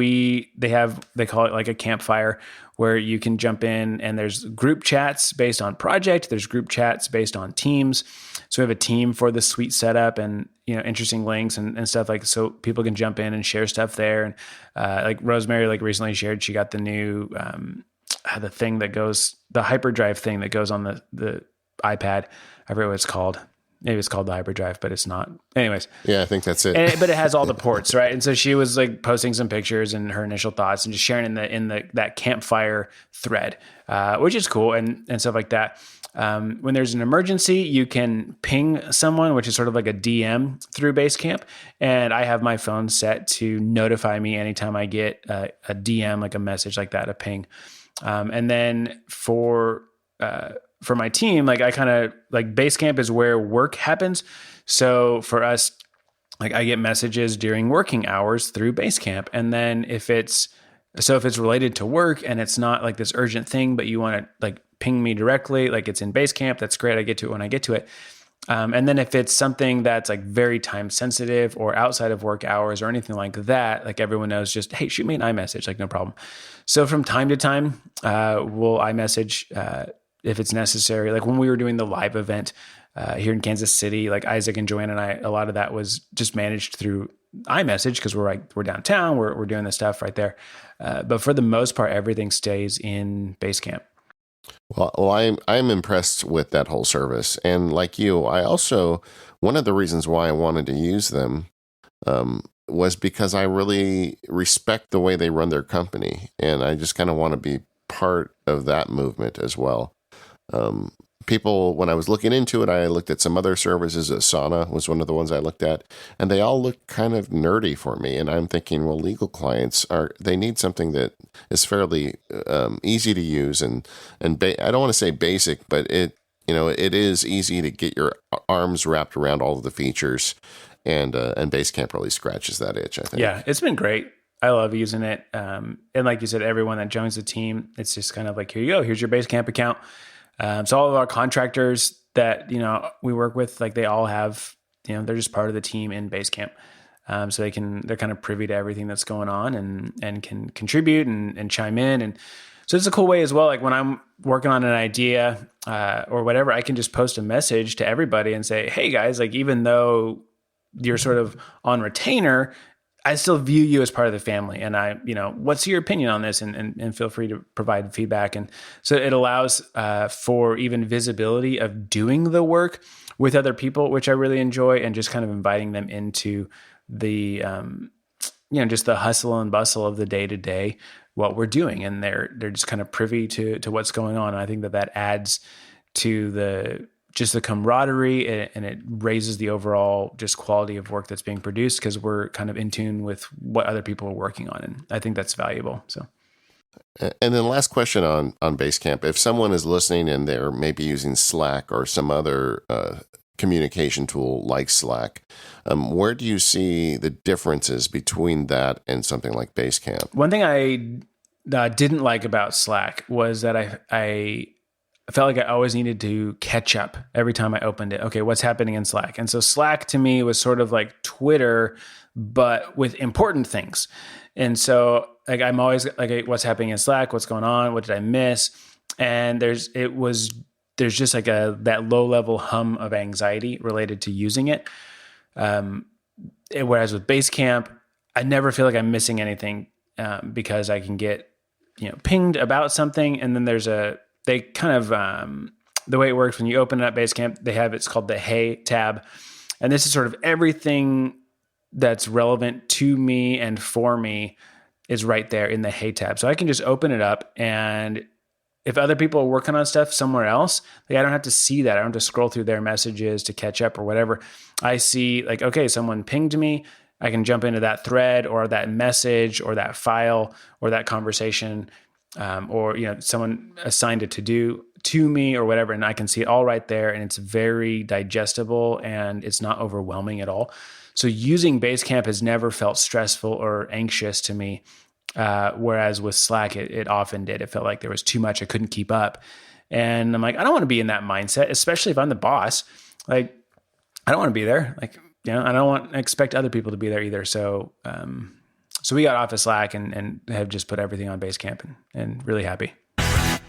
they call it like a campfire where you can jump in, and there's group chats based on project. There's group chats based on teams. So we have a team for the Suite Setup and, interesting links and stuff like, so people can jump in and share stuff there. And like Rosemary, like recently shared, she got the new the hyperdrive thing that goes on the iPad. I forget what it's called. Maybe it's called the hyperdrive, but it's not. Anyways. Yeah, I think that's it. But it has all the ports, right? And so she was like posting some pictures and her initial thoughts and just sharing in that campfire thread, which is cool and stuff like that. When there's an emergency, you can ping someone, which is sort of like a DM through Basecamp. And I have my phone set to notify me anytime I get a DM, like a message like that, a ping. And then for my team, like I kind of like Basecamp is where work happens. So for us, like I get messages during working hours through Basecamp. And then if it's related to work and it's not like this urgent thing, but you want to like ping me directly, like it's in Basecamp, that's great. I get to it when I get to it. And then if it's something that's like very time sensitive or outside of work hours or anything like that, like everyone knows, just, hey, shoot me an iMessage, like no problem. So from time to time, we'll iMessage if it's necessary. Like when we were doing the live event here in Kansas City, like Isaac and Joanne and I, a lot of that was just managed through iMessage because we're downtown, we're doing this stuff right there. But for the most part, everything stays in Basecamp. Well, I'm impressed with that whole service, and like you, I also one of the reasons why I wanted to use them was because I really respect the way they run their company, and I just kind of want to be part of that movement as well. People, when I was looking into it, I looked at some other services. Asana was one of the ones I looked at, and they all look kind of nerdy for me. And I'm thinking, well, legal clients they need something that is fairly easy to use, and I don't want to say basic, but it is easy to get your arms wrapped around all of the features, and Basecamp really scratches that itch, I think. Yeah, it's been great. I love using it. And like you said, everyone that joins the team, it's just kind of like, here you go, here's your Basecamp account. So all of our contractors that, we work with, like they all have, they're just part of the team in Basecamp. So they're kind of privy to everything that's going on and can contribute and chime in. And so it's a cool way as well. Like when I'm working on an idea or whatever, I can just post a message to everybody and say, hey guys, like even though you're sort of on retainer, I still view you as part of the family. And what's your opinion on this? And feel free to provide feedback. And so it allows for even visibility of doing the work with other people, which I really enjoy, and just kind of inviting them into the, just the hustle and bustle of the day to day, what we're doing. And they're just kind of privy to what's going on. And I think that adds to the camaraderie, and it raises the overall just quality of work that's being produced because we're kind of in tune with what other people are working on. And I think that's valuable. So. And then last question on Basecamp. If someone is listening and they're maybe using Slack or some other communication tool like Slack, where do you see the differences between that and something like Basecamp? One thing I didn't like about Slack was that I felt like I always needed to catch up every time I opened it. Okay, what's happening in Slack? And so Slack to me was sort of like Twitter, but with important things. And so like I'm always like, what's happening in Slack? What's going on? What did I miss? And there's just like that low level hum of anxiety related to using it. Whereas with Basecamp, I never feel like I'm missing anything because I can get pinged about something, and then they kind of, the way it works when you open up Basecamp, it's called the Hey tab. And this is sort of everything that's relevant to me and for me is right there in the Hey tab. So I can just open it up, and if other people are working on stuff somewhere else, like I don't have to see that. I don't have to scroll through their messages to catch up or whatever. I see like, okay, someone pinged me. I can jump into that thread or that message or that file or that conversation. Or someone assigned it to do to me or whatever, and I can see it all right there, and it's very digestible and it's not overwhelming at all. So using Basecamp has never felt stressful or anxious to me, whereas with Slack, it often did. It felt like there was too much, I couldn't keep up, and I'm like, I don't want to be in that mindset, especially if I'm the boss. Like, I don't want to be there. Like, I don't want to expect other people to be there either. So we got off of Slack and have just put everything on Basecamp and really happy.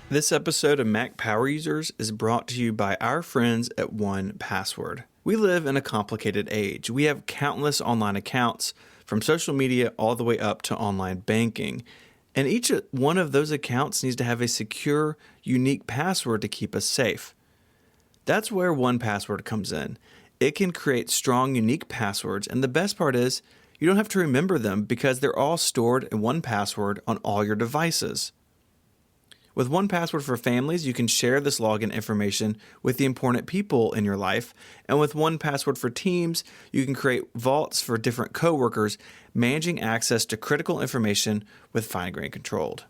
This episode of Mac Power Users is brought to you by our friends at 1Password. We live in a complicated age. We have countless online accounts, from social media all the way up to online banking. And each one of those accounts needs to have a secure, unique password to keep us safe. That's where 1Password comes in. It can create strong, unique passwords, and the best part is you don't have to remember them because they're all stored in 1Password on all your devices. With 1Password for families, you can share this login information with the important people in your life. And with 1Password for teams, you can create vaults for different coworkers, managing access to critical information with fine-grained controlled.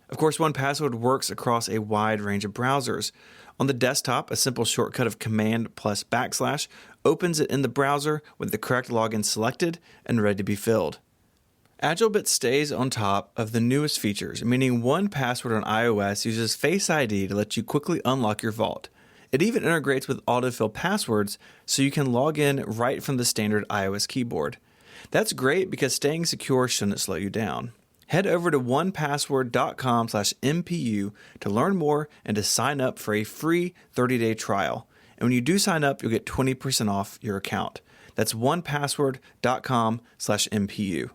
Of course, 1Password works across a wide range of browsers. On the desktop, a simple shortcut of Command plus / opens it in the browser with the correct login selected and ready to be filled. AgileBit stays on top of the newest features, meaning 1Password on iOS uses Face ID to let you quickly unlock your vault. It even integrates with autofill passwords so you can log in right from the standard iOS keyboard. That's great because staying secure shouldn't slow you down. Head over to 1password.com/MPU to learn more and to sign up for a free 30-day trial. And when you do sign up, you'll get 20% off your account. That's 1password.com/MPU.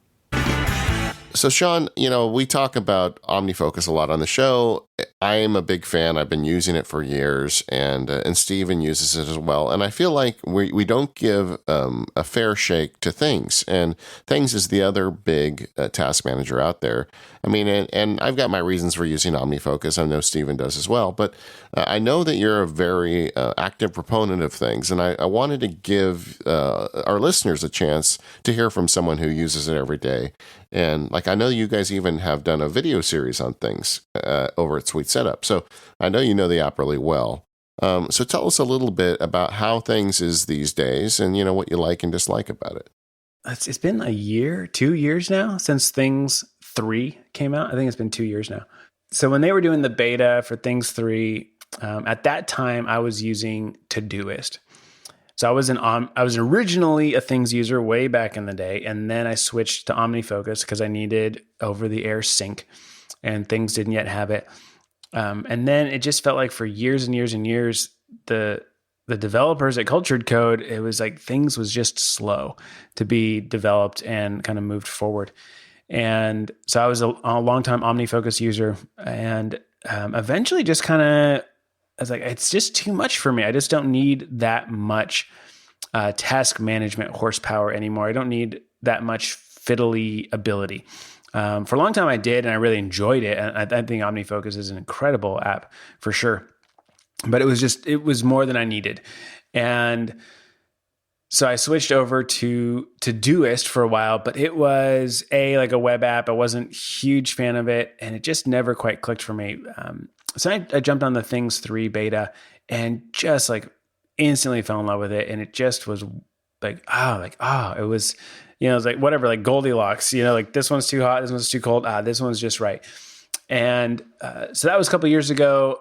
So, Shawn, we talk about OmniFocus a lot on the show. I am a big fan. I've been using it for years, and Steven uses it as well. And I feel like we don't give a fair shake to Things. And Things is the other big task manager out there. I mean, and I've got my reasons for using OmniFocus. I know Steven does as well. But I know that you're a very active proponent of Things. And I wanted to give our listeners a chance to hear from someone who uses it every day. And I know you guys even have done a video series on Things over at Sweet Setup. So I know you know the app really well. So tell us a little bit about how Things is these days and, what you like and dislike about it. It's been 2 years now since Things 3 came out. I think it's been 2 years now. So when they were doing the beta for Things 3, at that time I was using Todoist. So I was originally a Things user way back in the day, and then I switched to OmniFocus because I needed over-the-air sync, and Things didn't yet have it. And then it just felt like for years and years and years, the developers at Cultured Code, it was like Things was just slow to be developed and kind of moved forward. And so I was a long-time OmniFocus user, and eventually just kind of, I was like, it's just too much for me. I just don't need that much task management horsepower anymore. I don't need that much fiddly ability. For a long time I did, and I really enjoyed it. And I think OmniFocus is an incredible app for sure. But it was more than I needed. And so I switched over to Todoist for a while, but it was like a web app. I wasn't a huge fan of it, and it just never quite clicked for me. So I jumped on the Things 3 beta and just instantly fell in love with it. And it just was it was, it was like whatever, like Goldilocks, this one's too hot, this one's too cold. This one's just right. And so that was a couple of years ago,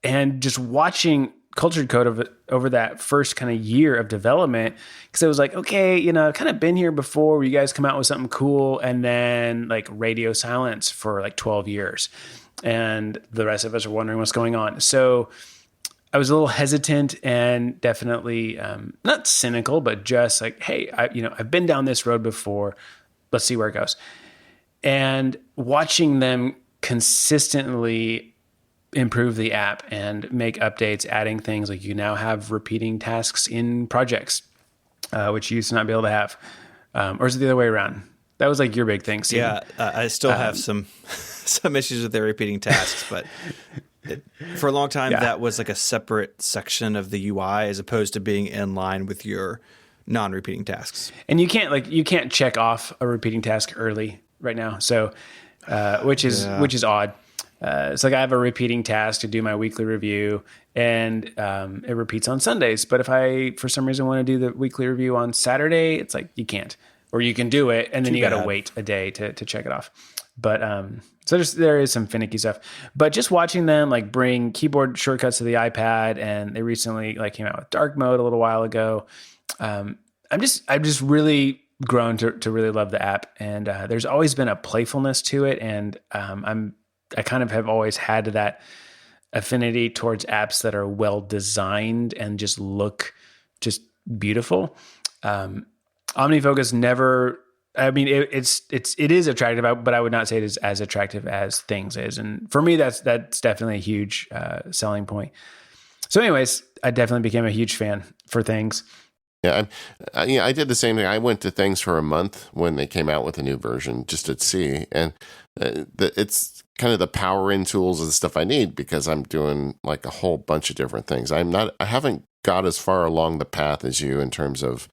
and just watching Cultured Code over that first kind of year of development, because it was like, okay, I've kind of been here before where you guys come out with something cool and then radio silence for 12 years. And the rest of us are wondering what's going on. So I was a little hesitant and definitely not cynical, but just hey, I've been down this road before. Let's see where it goes. And watching them consistently improve the app and make updates, adding things you now have repeating tasks in projects, which you used to not be able to have. Or is it the other way around? That was your big thing, Steve. Yeah, I still have some issues with their repeating tasks, but for a long time, that was a separate section of the UI as opposed to being in line with your non-repeating tasks. And you can't check off a repeating task early right now, so which is odd. It's I have a repeating task to do my weekly review, and it repeats on Sundays. But if I, for some reason, want to do the weekly review on Saturday, it's you can't. Or you can do it, and then you got to wait a day to check it off. But so there is some finicky stuff. But just watching them bring keyboard shortcuts to the iPad, and they recently came out with dark mode a little while ago. I've just really grown to really love the app, and there's always been a playfulness to it, and I kind of have always had that affinity towards apps that are well designed and just look just beautiful. OmniFocus never I mean, it is attractive, but I would not say it is as attractive as Things is. And for me, that's definitely a huge selling point. So anyways, I definitely became a huge fan for Things. Yeah, I did the same thing. I went to Things for a month when they came out with a new version just to see, and it's kind of the power in tools and stuff I need because I'm doing like a whole bunch of different things. I haven't got as far along the path as you in terms of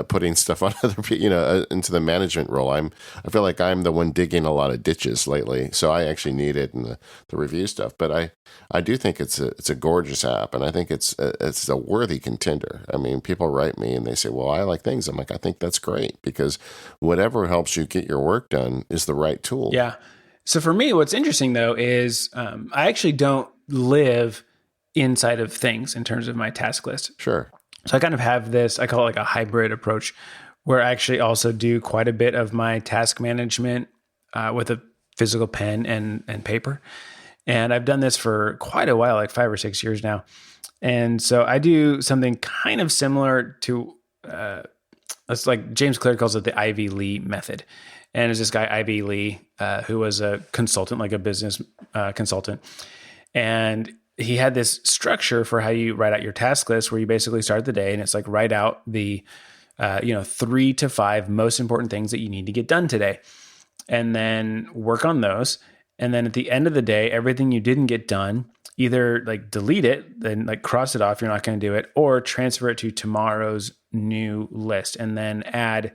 putting stuff on other people, into the management role. I feel like I'm the one digging a lot of ditches lately, so I actually need it in the review stuff. But I do think it's a gorgeous app, and I think it's a worthy contender. I mean, people write me and they say, "Well, I like Things." I'm like, I think that's great because whatever helps you get your work done is the right tool. Yeah. So for me, what's interesting though is I actually don't live inside of Things in terms of my task list. Sure. So I kind of have this, I call it like a hybrid approach, where I actually also do quite a bit of my task management with a physical pen and paper. And I've done this for quite a while, like 5 or 6 years now. And so I do something kind of similar to, it's like James Clear calls it the Ivy Lee method. And there's this guy, Ivy Lee, who was a consultant, like a business consultant. And he had this structure for how you write out your task list where you basically start the day and it's like write out the 3 to 5 most important things that you need to get done today and then work on those. And then at the end of the day, everything you didn't get done, either like delete it, then like cross it off, you're not going to do it, or transfer it to tomorrow's new list and then add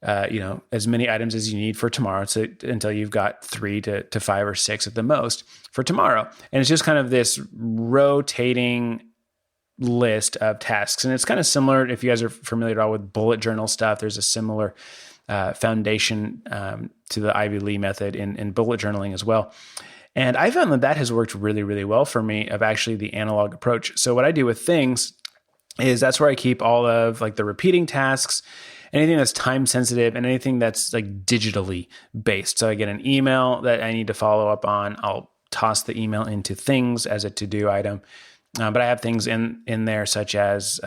as many items as you need for tomorrow until you've got 3 to 5 or 6 at the most for tomorrow. And it's just kind of this rotating list of tasks. And it's kind of similar, if you guys are familiar at all with bullet journal stuff, there's a similar foundation to the Ivy Lee method in bullet journaling as well. And I found that has worked really, really well for me of actually the analog approach. So what I do with Things is that's where I keep all of like the repeating tasks, anything that's time sensitive and anything that's like digitally based. So I get an email that I need to follow up on. I'll toss the email into Things as a to-do item. But I have things in there such as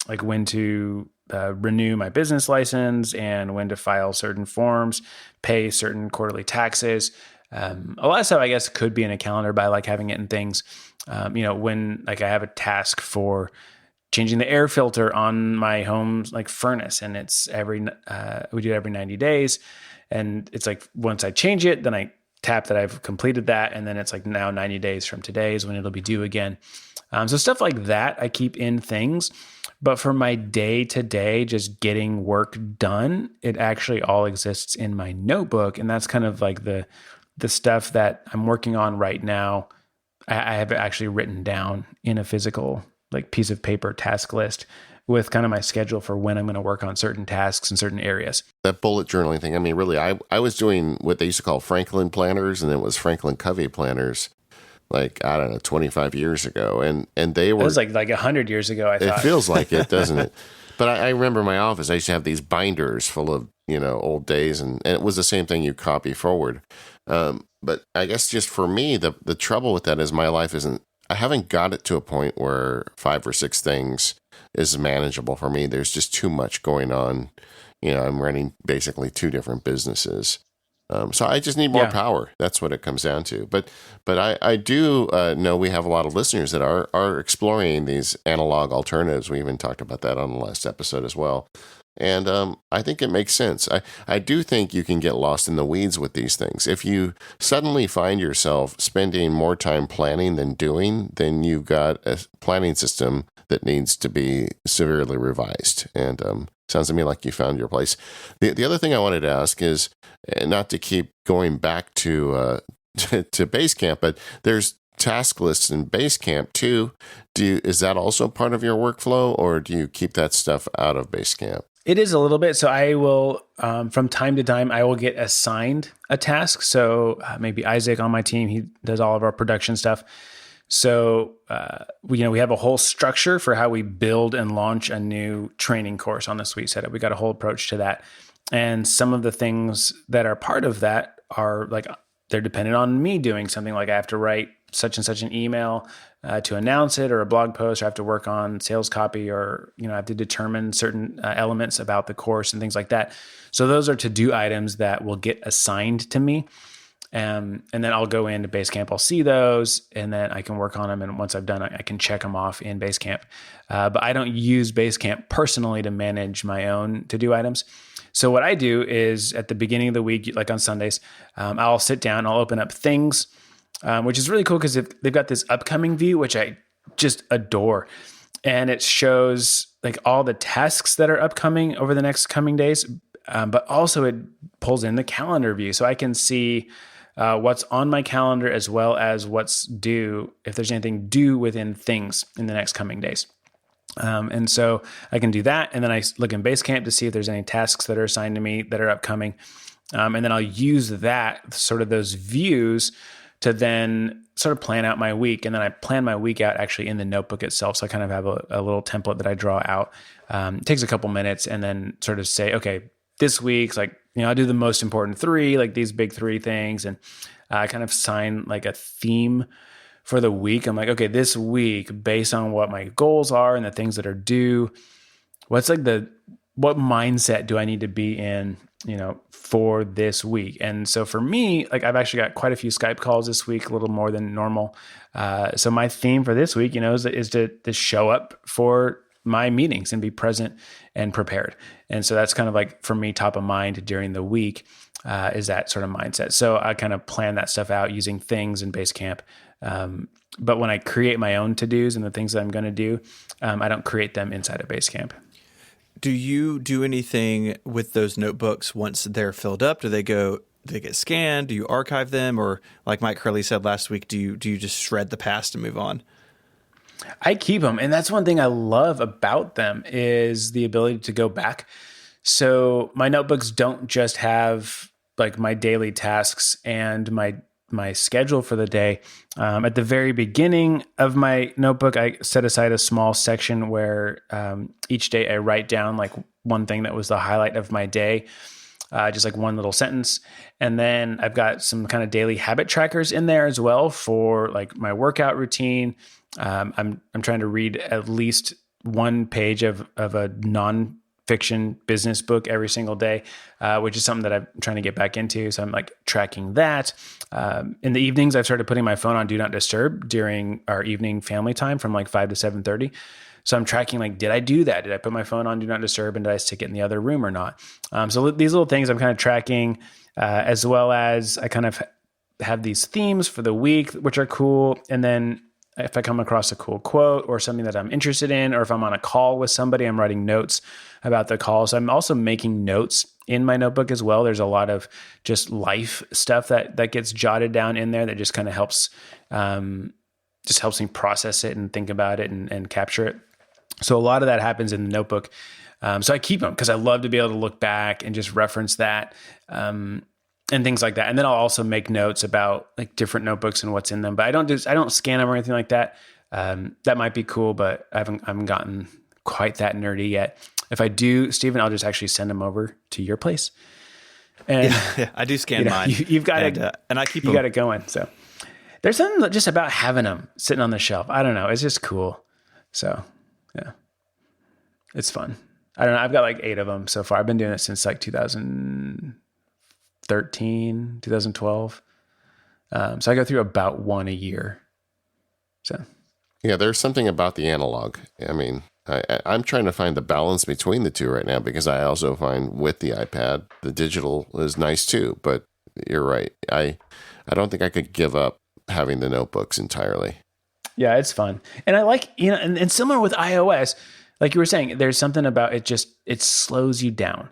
like when to renew my business license and when to file certain forms, pay certain quarterly taxes. A lot of stuff I guess could be in a calendar, but I like having it in Things. When like I have a task for changing the air filter on my home's like furnace, and it's we do it every 90 days. And it's like, once I change it, then I tap that I've completed that. And then it's like now 90 days from today is when it'll be due again. So stuff like that I keep in Things, but for my day to day, just getting work done, it actually all exists in my notebook. And that's kind of like the stuff that I'm working on right now. I have it actually written down in a physical like piece of paper task list with kind of my schedule for when I'm going to work on certain tasks in certain areas. That bullet journaling thing, I mean, really, I was doing what they used to call Franklin planners, and it was Franklin Covey planners, like, I don't know, 25 years ago. And they were... It was like 100 years ago, I thought. It feels like it, doesn't it? But I remember my office, I used to have these binders full of, old days, and it was the same thing you copy forward. But I guess just for me, the trouble with that is my life I haven't got it to a point where 5 or 6 things is manageable for me. There's just too much going on. I'm running basically 2 different businesses. So I just need more power. That's what it comes down to. But I do know we have a lot of listeners that are exploring these analog alternatives. We even talked about that on the last episode as well. And I think it makes sense. I do think you can get lost in the weeds with these things. If you suddenly find yourself spending more time planning than doing, then you've got a planning system that needs to be severely revised. And sounds to me like you found your place. The other thing I wanted to ask is, not to keep going back to Basecamp, but there's task lists in Basecamp too. Is that also part of your workflow, or do you keep that stuff out of Basecamp? It is a little bit. So I will, from time to time, I will get assigned a task. So maybe Isaac on my team, he does all of our production stuff. So we have a whole structure for how we build and launch a new training course on the Suite Setup. We got a whole approach to that. And some of the things that are part of that are like they're dependent on me doing something, like I have to write such and such an email to announce it, or a blog post, or I have to work on sales copy, or, I have to determine certain elements about the course and things like that. So those are to-do items that will get assigned to me. And then I'll go into Basecamp, I'll see those, and then I can work on them. And once I've done it, I can check them off in Basecamp. But I don't use Basecamp personally to manage my own to-do items. So what I do is at the beginning of the week, like on Sundays, I'll sit down, I'll open up Things, which is really cool because they've got this upcoming view, which I just adore. And it shows like all the tasks that are upcoming over the next coming days. But also it pulls in the calendar view. So I can see what's on my calendar as well as what's due, if there's anything due within Things in the next coming days. And so I can do that. And then I look in Basecamp to see if there's any tasks that are assigned to me that are upcoming. And then I'll use that, sort of those views, to then sort of plan out my week. And then I plan my week out actually in the notebook itself. So I kind of have a little template that I draw out. It takes a couple minutes, and then sort of say, okay, this week's like, I'll do the most important 3, like these big 3 things. And I kind of assign like a theme for the week. I'm like, okay, this week, based on what my goals are and the things that are due, what mindset do I need to be in, for this week? And so for me, like I've actually got quite a few Skype calls this week, a little more than normal. So my theme for this week, is to show up for my meetings and be present and prepared. And so that's kind of like, for me, top of mind during the week, is that sort of mindset. So I kind of plan that stuff out using Things in Basecamp. But when I create my own to-dos and the things that I'm going to do, I don't create them inside of Basecamp. Do you do anything with those notebooks once they're filled up? Do they get scanned? Do you archive them? Or like Mike Curley said last week, do you just shred the past and move on? I keep them. And that's one thing I love about them, is the ability to go back. So my notebooks don't just have like my daily tasks and my schedule for the day. At the very beginning of my notebook, I set aside a small section where each day I write down like one thing that was the highlight of my day, just like one little sentence. And then I've got some kind of daily habit trackers in there as well for like my workout routine. I'm trying to read at least one page of a non-fiction business book every single day, which is something that I'm trying to get back into. So I'm like tracking that. In the evenings, I've started putting my phone on Do Not Disturb during our evening family time from like 5 to 7:30. So I'm tracking like, did I do that? Did I put my phone on Do Not Disturb, and did I stick it in the other room or not? So these little things I'm kind of tracking, as well as I kind of have these themes for the week, which are cool. And then if I come across a cool quote or something that I'm interested in, or if I'm on a call with somebody, I'm writing notes about the call. So I'm also making notes in my notebook as well. There's a lot of just life stuff that gets jotted down in there that just kind of helps me process it and think about it and capture it. So a lot of that happens in the notebook. So I keep them because I love to be able to look back and just reference that. And things like that. And then I'll also make notes about like different notebooks and what's in them, but I don't scan them or anything like that. That might be cool, but I haven't gotten quite that nerdy yet. If I do, Stephen, I'll just actually send them over to your place. And yeah, I do scan mine. You've got it, and I keep you got it going. So there's something just about having them sitting on the shelf. I don't know. It's just cool. So yeah, it's fun. I don't know. I've got like 8 of them so far. I've been doing it since like 2013, 2012. So I go through about one a year. So yeah, there's something about the analog. I mean, I'm trying to find the balance between the two right now, because I also find with the iPad, the digital is nice too. But you're right. I don't think I could give up having the notebooks entirely. Yeah, it's fun. And I like, and similar with iOS, like you were saying, there's something about it, it slows you down.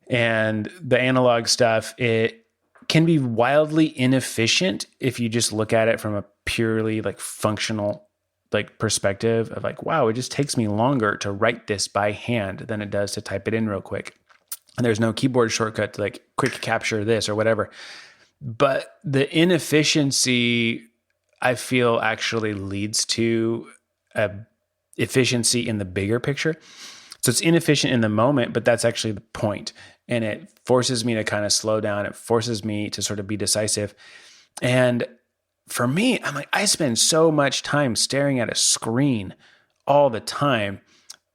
And the analog stuff, it can be wildly inefficient if you just look at it from a purely like functional like perspective of like, wow, it just takes me longer to write this by hand than it does to type it in real quick. And there's no keyboard shortcut to like quick capture this or whatever. But the inefficiency, I feel, actually leads to a efficiency in the bigger picture. So it's inefficient in the moment, but that's actually the point. And it forces me to kind of slow down. It forces me to sort of be decisive. And for me, I'm like, I spend so much time staring at a screen all the time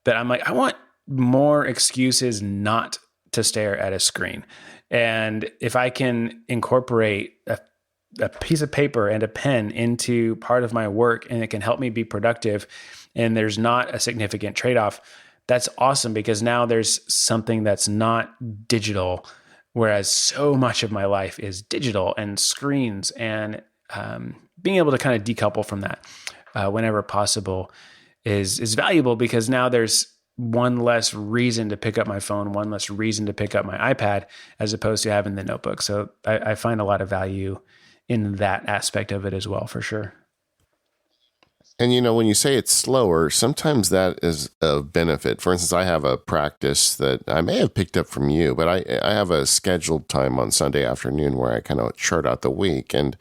that I'm like, I want more excuses not to stare at a screen. And if I can incorporate a piece of paper and a pen into part of my work and it can help me be productive and there's not a significant trade-off, that's awesome, because now there's something that's not digital, whereas so much of my life is digital and screens, and being able to kind of decouple from that whenever possible is valuable, because now there's one less reason to pick up my phone, one less reason to pick up my iPad, as opposed to having the notebook. So I find a lot of value in that aspect of it as well, for sure. And, when you say it's slower, sometimes that is a benefit. For instance, I have a practice that I may have picked up from you, but I have a scheduled time on Sunday afternoon where I kind of chart out the week. And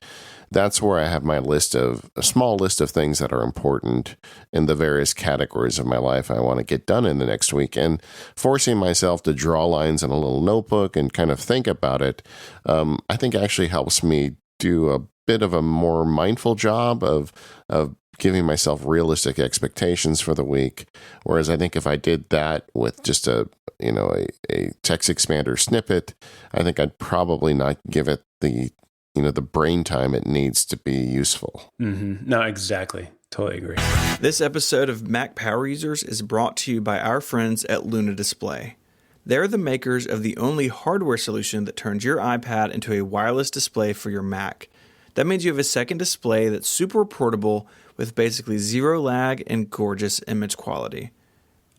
that's where I have a small list of things that are important in the various categories of my life I want to get done in the next week. And forcing myself to draw lines in a little notebook and kind of think about it, I think actually helps me do a bit of a more mindful job of giving myself realistic expectations for the week. Whereas I think if I did that with just a text expander snippet, I think I'd probably not give it the brain time it needs to be useful. Mm-hmm. No, exactly. Totally agree. This episode of Mac Power Users is brought to you by our friends at Luna Display. They're the makers of the only hardware solution that turns your iPad into a wireless display for your Mac. That means you have a second display that's super portable with basically zero lag and gorgeous image quality.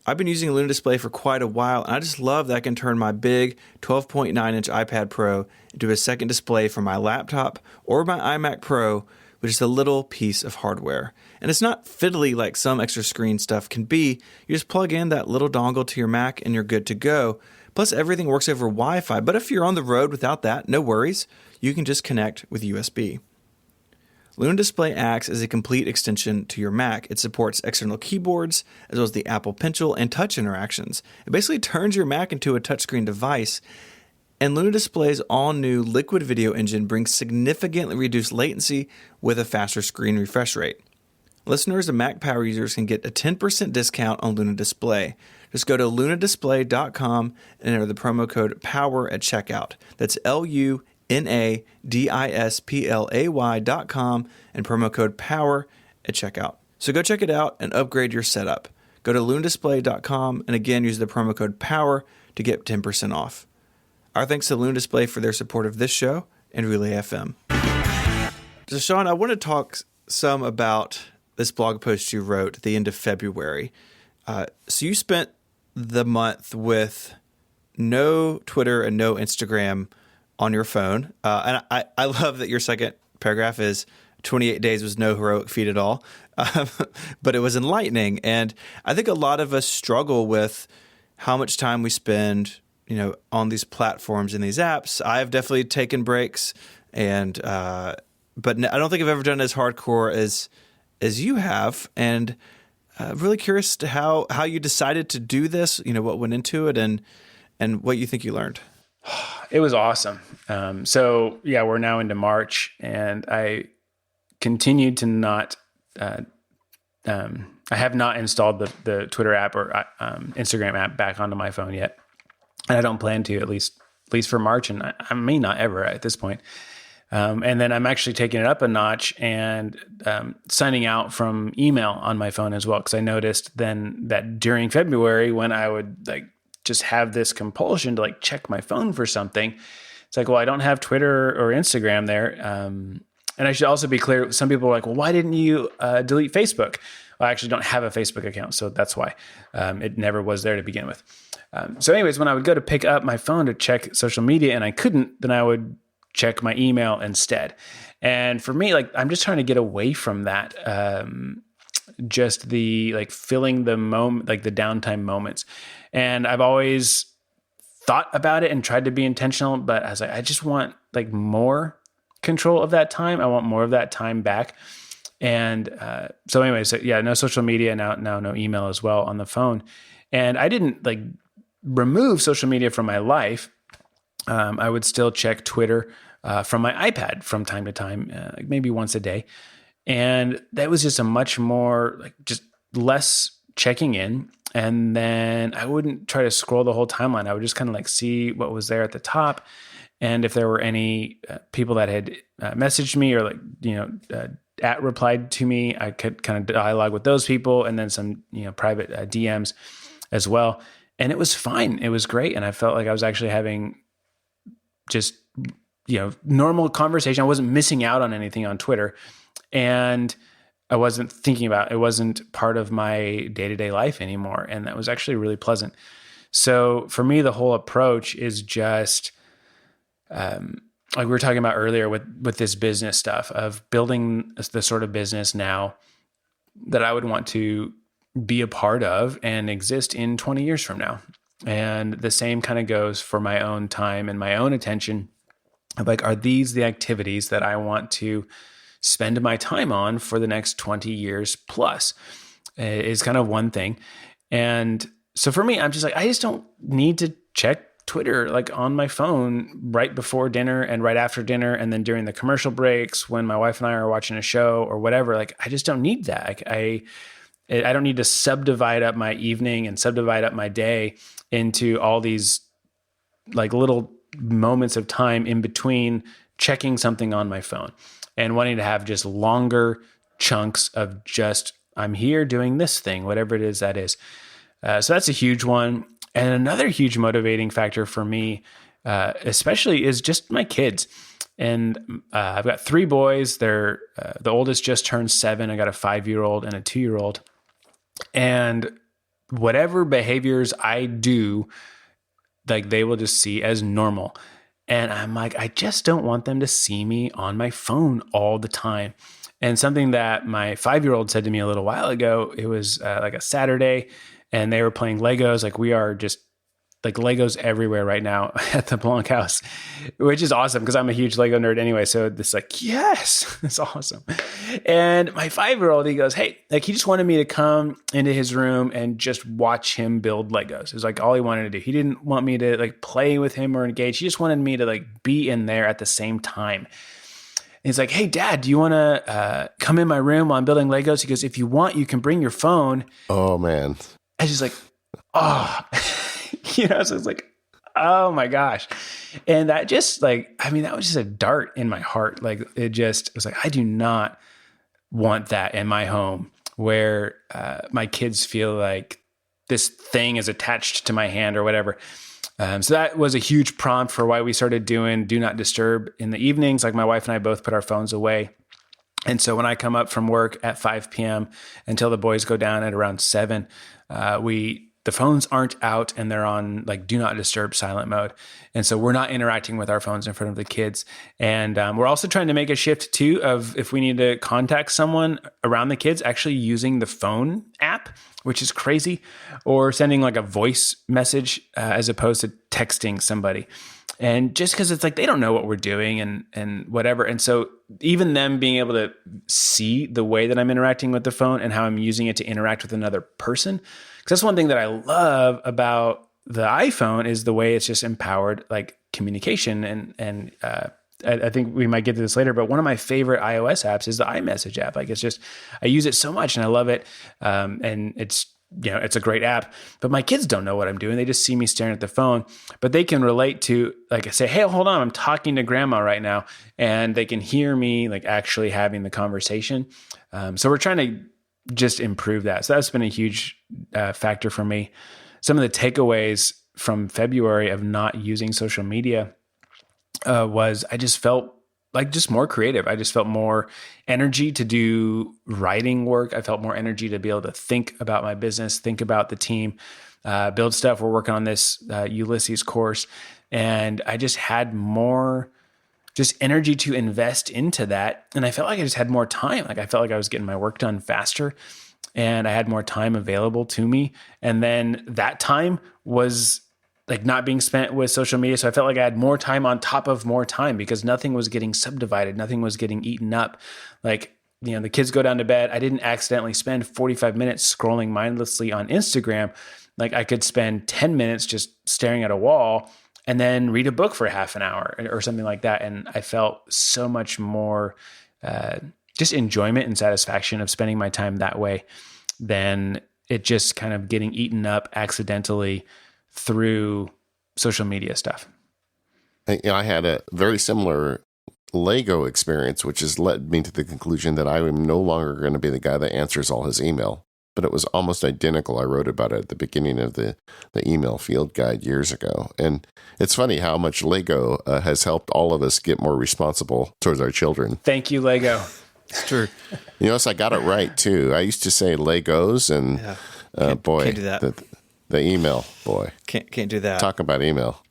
I've been using Luna Display for quite a while, and I just love that I can turn my big 12.9-inch iPad Pro into a second display for my laptop or my iMac Pro with just a little piece of hardware. And it's not fiddly like some extra screen stuff can be. You just plug in that little dongle to your Mac and you're good to go. Plus, everything works over Wi-Fi, but if you're on the road without that, no worries. You can just connect with USB. Luna Display acts as a complete extension to your Mac. It supports external keyboards, as well as the Apple Pencil and touch interactions. It basically turns your Mac into a touchscreen device. And Luna Display's all-new Liquid Video engine brings significantly reduced latency with a faster screen refresh rate. Listeners of Mac Power Users can get a 10% discount on Luna Display. Just go to lunadisplay.com and enter the promo code POWER at checkout. That's LUNADISPLAY.com and promo code POWER at checkout. So go check it out and upgrade your setup. Go to lunadisplay.com and again use the promo code POWER to get 10% off. Our thanks to Luna Display for their support of this show and Relay FM. So Shawn, I want to talk some about this blog post you wrote at the end of February. So you spent the month with no Twitter and no Instagram on your phone. And I love that your second paragraph is 28 days was no heroic feat at all. But it was enlightening. And I think a lot of us struggle with how much time we spend, on these platforms and these apps. I've definitely taken breaks, but I don't think I've ever done it as hardcore as you have. And really curious to how you decided to do this, what went into it and what you think you learned. It was awesome. So yeah, we're now into March and I continued to not, I have not installed the Twitter app or Instagram app back onto my phone yet. And I don't plan to, at least for March, and I may not ever at this point. And then I'm actually taking it up a notch and signing out from email on my phone as well, because I noticed then that during February when I would just have this compulsion to check my phone for something, it's well, I don't have Twitter or Instagram there. And I should also be clear, some people are well, why didn't you delete Facebook? Well, I actually don't have a Facebook account, so that's why. It never was there to begin with. So anyways, when I would go to pick up my phone to check social media and I couldn't, then I would check my email instead. And for me, I'm just trying to get away from that. Just the filling the moment, the downtime moments. And I've always thought about it and tried to be intentional, but I was I just want more control of that time. I want more of that time back. And so anyways, yeah, no social media now, no email as well on the phone. And I didn't like remove social media from my life. I would still check Twitter from my iPad from time to time, like maybe once a day. And that was just a much more like just less checking in. And then I wouldn't try to scroll the whole timeline. I would just kind of like see what was there at the top. And if there were any people that had messaged me or like, replied to me, I could kind of dialogue with those people, and then some, private DMs as well. And it was fine. It was great. And I felt like I was actually having just, normal conversation. I wasn't missing out on anything on Twitter. And I wasn't thinking about it. It wasn't part of my day-to-day life anymore. And that was actually really pleasant. So for me, the whole approach is just, like we were talking about earlier with this business stuff of building the sort of business now that I would want to be a part of and exist in 20 years from now. And the same kind of goes for my own time and my own attention. Like, are these the activities that I want to spend my time on for the next 20 years plus? Is kind of one thing. And so for me, I'm just like, I just don't need to check Twitter like on my phone right before dinner and right after dinner, and then during the commercial breaks when my wife and I are watching a show or whatever. Like, I just don't need that. I don't need to subdivide up my evening and subdivide up my day into all these like little moments of time in between checking something on my phone and wanting to have just longer chunks of just, I'm here doing this thing, whatever it is that is. So that's a huge one. And another huge motivating factor for me, especially, is just my kids. And I've got 3 boys. They're the oldest just turned 7. I got a 5-year-old and a 2-year-old. And whatever behaviors I do, like, they will just see as normal. And I'm like, I just don't want them to see me on my phone all the time. And something that my 5-year-old said to me a little while ago, it was like a Saturday, and they were playing Legos. Like, we are just like Legos everywhere right now at the Blanc house, which is awesome because I'm a huge Lego nerd anyway. So it's like, yes, it's awesome. And my 5-year-old, he goes, hey, like, he just wanted me to come into his room and just watch him build Legos. It was like all he wanted to do. He didn't want me to like play with him or engage. He just wanted me to like be in there at the same time. And he's like, hey, Dad, do you want to come in my room while I'm building Legos? He goes, if you want, you can bring your phone. Oh, man. I was just like, oh, so it's like, oh my gosh. And that just like, I mean, that was just a dart in my heart. Like, it was like, I do not want that in my home where my kids feel like this thing is attached to my hand or whatever. So that was a huge prompt for why we started doing Do Not Disturb in the evenings. Like, my wife and I both put our phones away. And so when I come up from work at 5 p.m. until the boys go down at around 7, the phones aren't out and they're on like Do Not Disturb silent mode. And so we're not interacting with our phones in front of the kids. And we're also trying to make a shift too of, if we need to contact someone around the kids, actually using the phone app, which is crazy, or sending like a voice message as opposed to texting somebody. And just because it's like, they don't know what we're doing and whatever. And so even them being able to see the way that I'm interacting with the phone and how I'm using it to interact with another person. Because that's one thing that I love about the iPhone is the way it's just empowered like communication. And I think we might get to this later, but one of my favorite iOS apps is the iMessage app. Like, it's just, I use it so much and I love it. And it's a great app, but my kids don't know what I'm doing. They just see me staring at the phone, but they can relate to, like, I say, hey, hold on, I'm talking to grandma right now. And they can hear me like actually having the conversation. So we're trying to just improve that. So that's been a huge factor for me. Some of the takeaways from February of not using social media was I just felt like just more creative. I just felt more energy to do writing work. I felt more energy to be able to think about my business, think about the team, build stuff. We're working on this Ulysses course. And I just had more just energy to invest into that. And I felt like I just had more time. Like, I felt like I was getting my work done faster and I had more time available to me. And then that time was like not being spent with social media. So I felt like I had more time on top of more time because nothing was getting subdivided. Nothing was getting eaten up. Like, the kids go down to bed. I didn't accidentally spend 45 minutes scrolling mindlessly on Instagram. Like I could spend 10 minutes just staring at a wall and then read a book for half an hour or something like that. And I felt so much more just enjoyment and satisfaction of spending my time that way than it just kind of getting eaten up accidentally through social media stuff. I had a very similar Lego experience, which has led me to the conclusion that I am no longer going to be the guy that answers all his email. But it was almost identical. I wrote about it at the beginning of the email field guide years ago. And it's funny how much Lego has helped all of us get more responsible towards our children. Thank you, Lego. It's true. So I got it right, too. I used to say Legos, and Can't do that. The email, boy. Can't do that. Talk about email.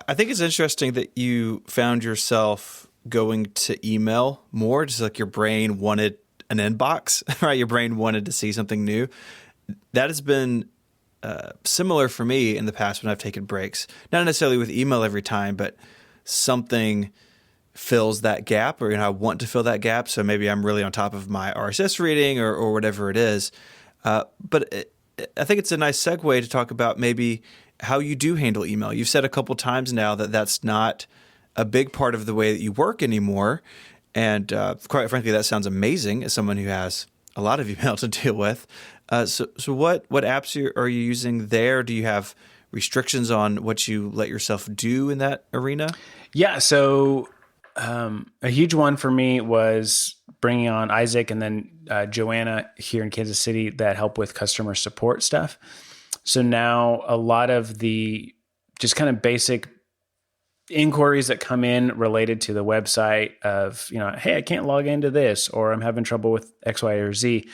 I think it's interesting that you found yourself going to email more, just like your brain wanted an inbox, right? Your brain wanted to see something new. That has been similar for me in the past when I've taken breaks. Not necessarily with email every time, but something fills that gap, or I want to fill that gap. So maybe I'm really on top of my RSS reading or whatever it is. But I think it's a nice segue to talk about maybe how you do handle email. You've said a couple times now that that's not a big part of the way that you work anymore. And quite frankly, that sounds amazing as someone who has a lot of email to deal with. So what apps are you using there? Do you have restrictions on what you let yourself do in that arena? Yeah. So a huge one for me was bringing on Isaac and then Joanna here in Kansas City that help with customer support stuff. So now a lot of the just kind of basic inquiries that come in related to the website of, hey, I can't log into this, or I'm having trouble with X, Y, or Z,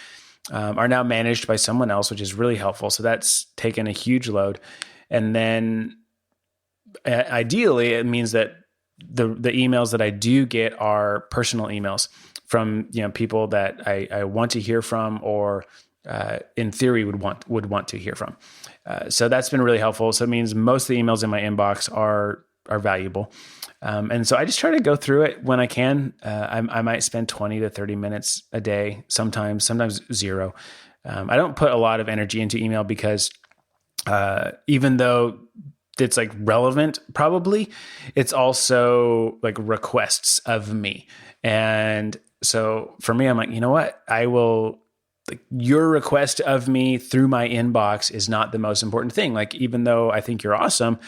are now managed by someone else, which is really helpful. So that's taken a huge load. And then ideally, it means that the emails that I do get are personal emails from, people that I want to hear from, or in theory would want to hear from. So that's been really helpful. So it means most of the emails in my inbox are valuable. And so I just try to go through it when I can. I might spend 20 to 30 minutes a day, sometimes 0. I don't put a lot of energy into email because even though it's like relevant, probably, it's also like requests of me. And so for me, I'm like, you know what? Your request of me through my inbox is not the most important thing. Like, even though I think you're awesome,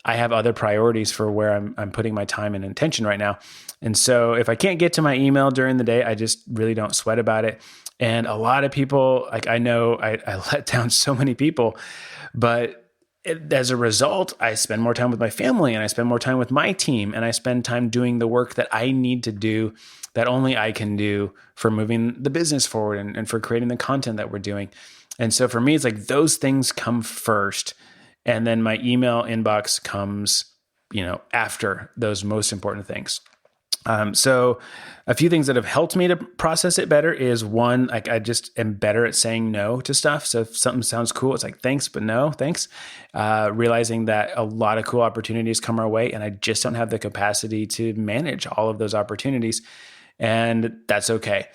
I have other priorities for where I'm putting my time and intention right now. And so if I can't get to my email during the day, I just really don't sweat about it. And a lot of people, like, I know I let down so many people, but as a result, I spend more time with my family, and I spend more time with my team, and I spend time doing the work that I need to do, that only I can do for moving the business forward and for creating the content that we're doing. And so for me, it's like those things come first. And then my email inbox comes, after those most important things. So a few things that have helped me to process it better is, one, like I just am better at saying no to stuff. So if something sounds cool, it's like, thanks, but no, thanks. Realizing that a lot of cool opportunities come our way, and I just don't have the capacity to manage all of those opportunities. And that's okay.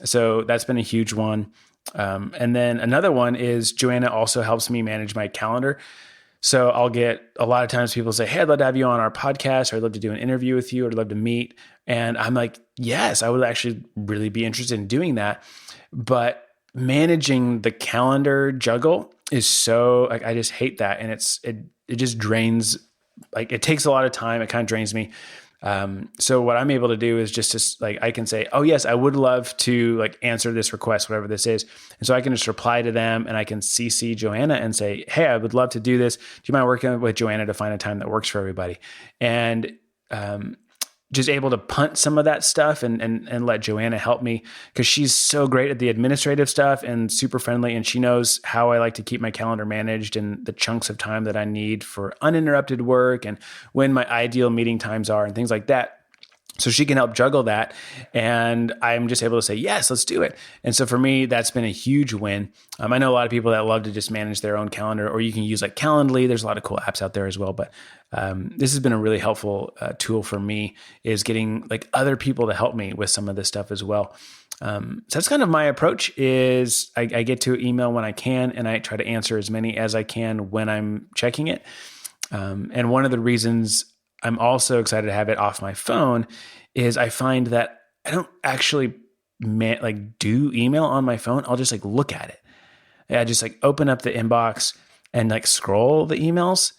So that's been a huge one. And then another one is Joanna also helps me manage my calendar. So I'll get a lot of times people say, hey, I'd love to have you on our podcast, or I'd love to do an interview with you, or I'd love to meet. And I'm like, yes, I would actually really be interested in doing that. But managing the calendar juggle is so, like, I just hate that. And it just drains, like, it takes a lot of time. It kind of drains me. So what I'm able to do is just like, I can say, oh yes, I would love to like answer this request, whatever this is. And so I can just reply to them, and I can CC Joanna and say, hey, I would love to do this. Do you mind working with Joanna to find a time that works for everybody? And, just able to punt some of that stuff and let Joanna help me, because she's so great at the administrative stuff and super friendly. And she knows how I like to keep my calendar managed and the chunks of time that I need for uninterrupted work and when my ideal meeting times are and things like that. So she can help juggle that. And I'm just able to say, yes, let's do it. And so for me, that's been a huge win. I know a lot of people that love to just manage their own calendar, or you can use like Calendly. There's a lot of cool apps out there as well. But this has been a really helpful tool for me, is getting like other people to help me with some of this stuff as well. So that's kind of my approach is I get to email when I can, and I try to answer as many as I can when I'm checking it. And one of the reasons I'm also excited to have it off my phone is I find that I don't actually do email on my phone. I'll just look at it. I just open up the inbox and scroll the emails.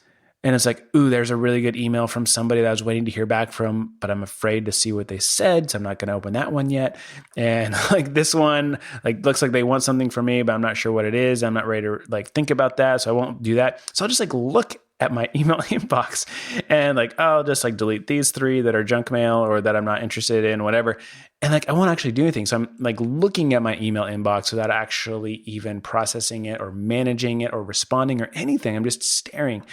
And it's ooh, there's a really good email from somebody that I was waiting to hear back from, but I'm afraid to see what they said. So I'm not going to open that one yet. And this one, looks like they want something from me, but I'm not sure what it is. I'm not ready to think about that. So I won't do that. So I'll just look at my email inbox and I'll just delete these 3 that are junk mail or that I'm not interested in, whatever. And I won't actually do anything. So I'm looking at my email inbox without actually even processing it or managing it or responding or anything. I'm just staring.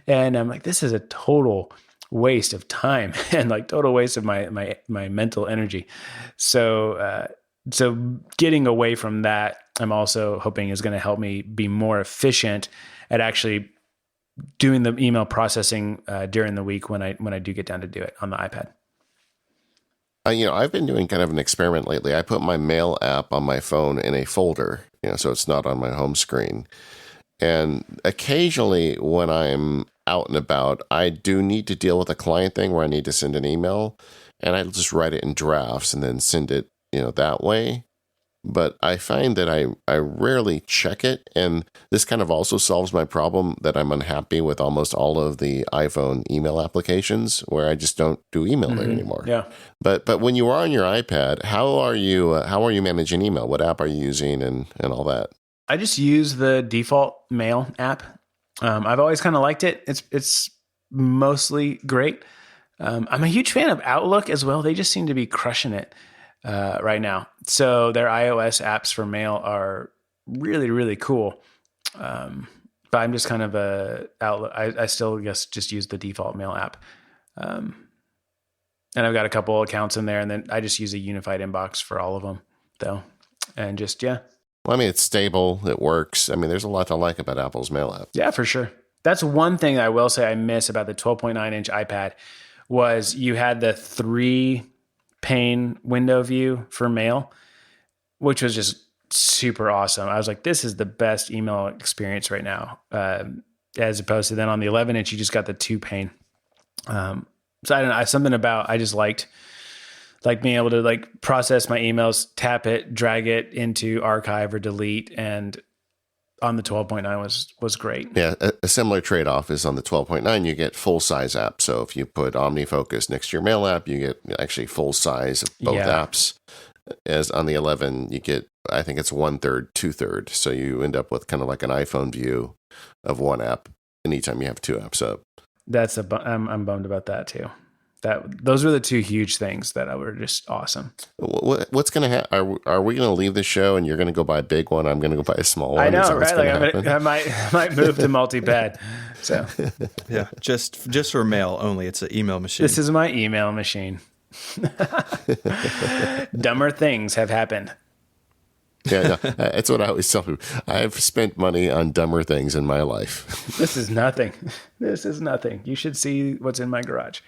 And I'm this is a total waste of time and total waste of my mental energy. So getting away from that, I'm also hoping is going to help me be more efficient at actually doing the email processing during the week when I do get down to do it on the iPad. I've been doing kind of an experiment lately. I put my mail app on my phone in a folder, so it's not on my home screen. And occasionally when I'm out and about, I do need to deal with a client thing where I need to send an email, and I just write it in drafts and then send it, that way. But I find that I rarely check it, and this kind of also solves my problem that I'm unhappy with almost all of the iPhone email applications where I just don't do email there anymore. Yeah. But when you are on your iPad, how are you managing email? What app are you using and all that? I just use the default mail app. I've always kind of liked it. It's mostly great. I'm a huge fan of Outlook as well. They just seem to be crushing it right now. So their iOS apps for mail are really, really cool. But I'm just kind of a Outlook. I still guess just use the default mail app. And I've got a couple accounts in there, and then I just use a unified inbox for all of them though. And just, yeah. Well, it's stable. It works. There's a lot to like about Apple's mail app. Yeah, for sure. That's one thing that I will say I miss about the 12.9-inch iPad was you had the 3-pane window view for mail, which was just super awesome. I was this is the best email experience right now, as opposed to then on the 11-inch, you just got the 2-pane. So I don't know, something about, I just liked being able to process my emails, tap it, drag it into archive or delete, and on the 12.9 was great. Yeah, a similar trade-off is on the 12.9, you get full-size apps. So if you put OmniFocus next to your mail app, you get actually full size of both apps. As on the 11, you get, I think it's 1/3, 2/3. So you end up with kind of like an iPhone view of one app anytime you have 2 apps up. I'm bummed about that too. Those were the 2 huge things that were just awesome. What's going to happen? Are we going to leave the show and you're going to go buy a big one? I'm going to go buy a small one. I know, right? I might move to multi-pad. So yeah, just for mail only. It's an email machine. This is my email machine. Dumber things have happened. Yeah, no, that's what I always tell people. I've spent money on dumber things in my life. This is nothing. This is nothing. You should see what's in my garage.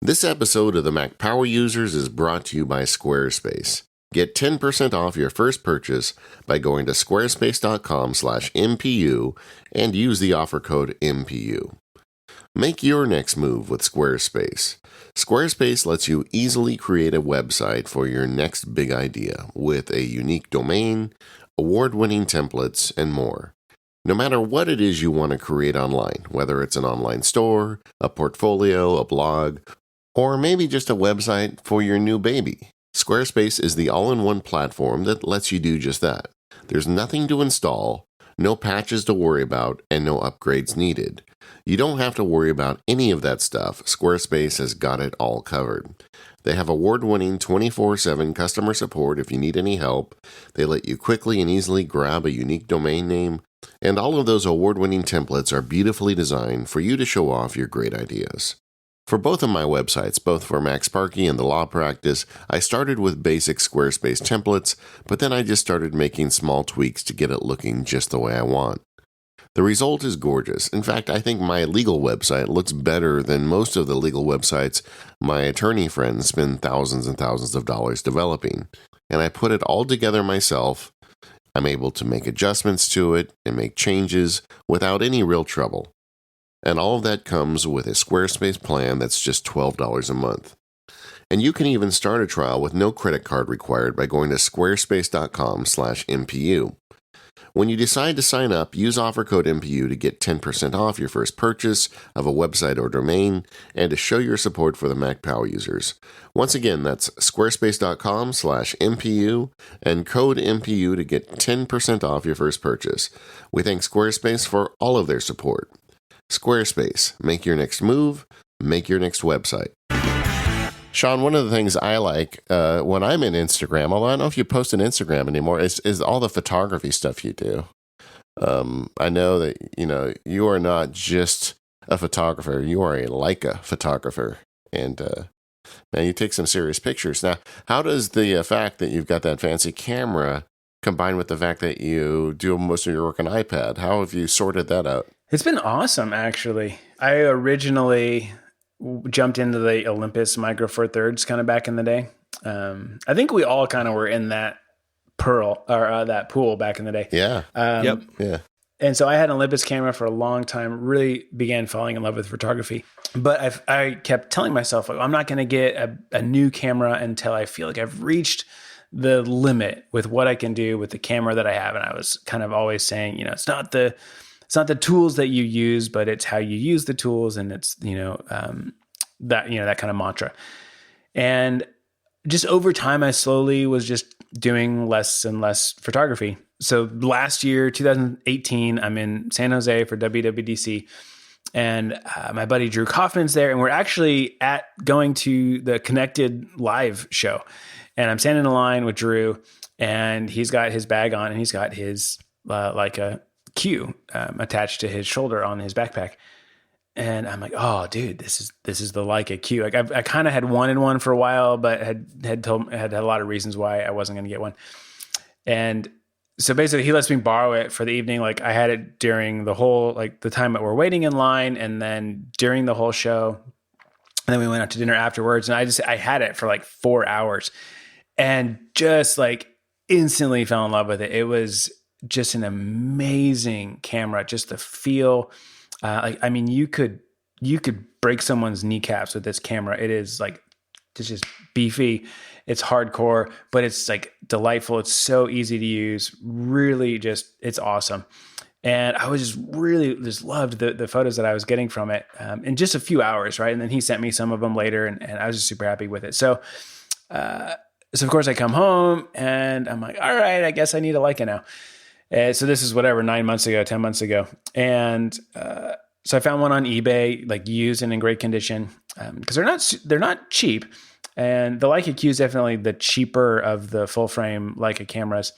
This episode of the Mac Power Users is brought to you by Squarespace. Get 10% off your first purchase by going to squarespace.com/MPU and use the offer code MPU. Make your next move with Squarespace. Squarespace lets you easily create a website for your next big idea with a unique domain, award-winning templates, and more. No matter what it is you want to create online, whether it's an online store, a portfolio, a blog, or maybe just a website for your new baby, Squarespace is the all-in-one platform that lets you do just that. There's nothing to install, no patches to worry about, and no upgrades needed. You don't have to worry about any of that stuff. Squarespace has got it all covered. They have award-winning 24/7 customer support if you need any help. They let you quickly and easily grab a unique domain name, and all of those award-winning templates are beautifully designed for you to show off your great ideas. For both of my websites, both for MacSparky and the Law Practice, I started with basic Squarespace templates, but then I just started making small tweaks to get it looking just the way I want. The result is gorgeous. In fact, I think my legal website looks better than most of the legal websites my attorney friends spend thousands and thousands of dollars developing. And I put it all together myself. I'm able to make adjustments to it and make changes without any real trouble. And all of that comes with a Squarespace plan that's just $12 a month. And you can even start a trial with no credit card required by going to squarespace.com/MPU. When you decide to sign up, use offer code MPU to get 10% off your first purchase of a website or domain and to show your support for the Mac Power users. Once again, that's squarespace.com/MPU and code MPU to get 10% off your first purchase. We thank Squarespace for all of their support. Squarespace, make your next move, make your next website. Shawn, one of the things I like when I'm in Instagram, although I don't know if you post on Instagram anymore, is all the photography stuff you do. I know that, you are not just a photographer, you are a Leica photographer. And man, you take some serious pictures. Now, how does the fact that you've got that fancy camera combine with the fact that you do most of your work on iPad? How have you sorted that out? It's been awesome, actually. I originally jumped into the Olympus Micro Four Thirds kind of back in the day. I think we all kind of were in that that pool back in the day. Yeah. Yep. Yeah. And so I had an Olympus camera for a long time, really began falling in love with photography. But I kept telling myself, like, I'm not going to get a new camera until I feel like I've reached the limit with what I can do with the camera that I have. And I was kind of always saying, it's not the tools that you use, but it's how you use the tools. And it's, that kind of mantra. And just over time, I slowly was just doing less and less photography. So last year, 2018, I'm in San Jose for WWDC, and my buddy Drew Kaufman's there, and we're actually going to the Connected Live show. And I'm standing in line with Drew, and he's got his bag on, and he's got his Leica Q attached to his shoulder on his backpack. And I'm like, oh, dude, this is the Leica Q. Like I kind of had wanted one for a while, but had a lot of reasons why I wasn't going to get one. And so basically, he lets me borrow it for the evening. Like I had it during the whole the time that we're waiting in line, and then during the whole show, and then we went out to dinner afterwards. And I had it for 4 hours, and just instantly fell in love with it. It was just an amazing camera. Just the feel. You could break someone's kneecaps with this camera. It is it's just beefy. It's hardcore, but it's delightful. It's so easy to use. Really it's awesome. And I was just loved the photos that I was getting from it in just a few hours. Right. And then he sent me some of them later, and I was just super happy with it. So of course I come home and I'm like, all right, I guess I need a Leica now. So this is 10 months ago. And so I found one on eBay, used and in great condition, because they're not cheap. And the Leica Q is definitely the cheaper of the full frame Leica cameras.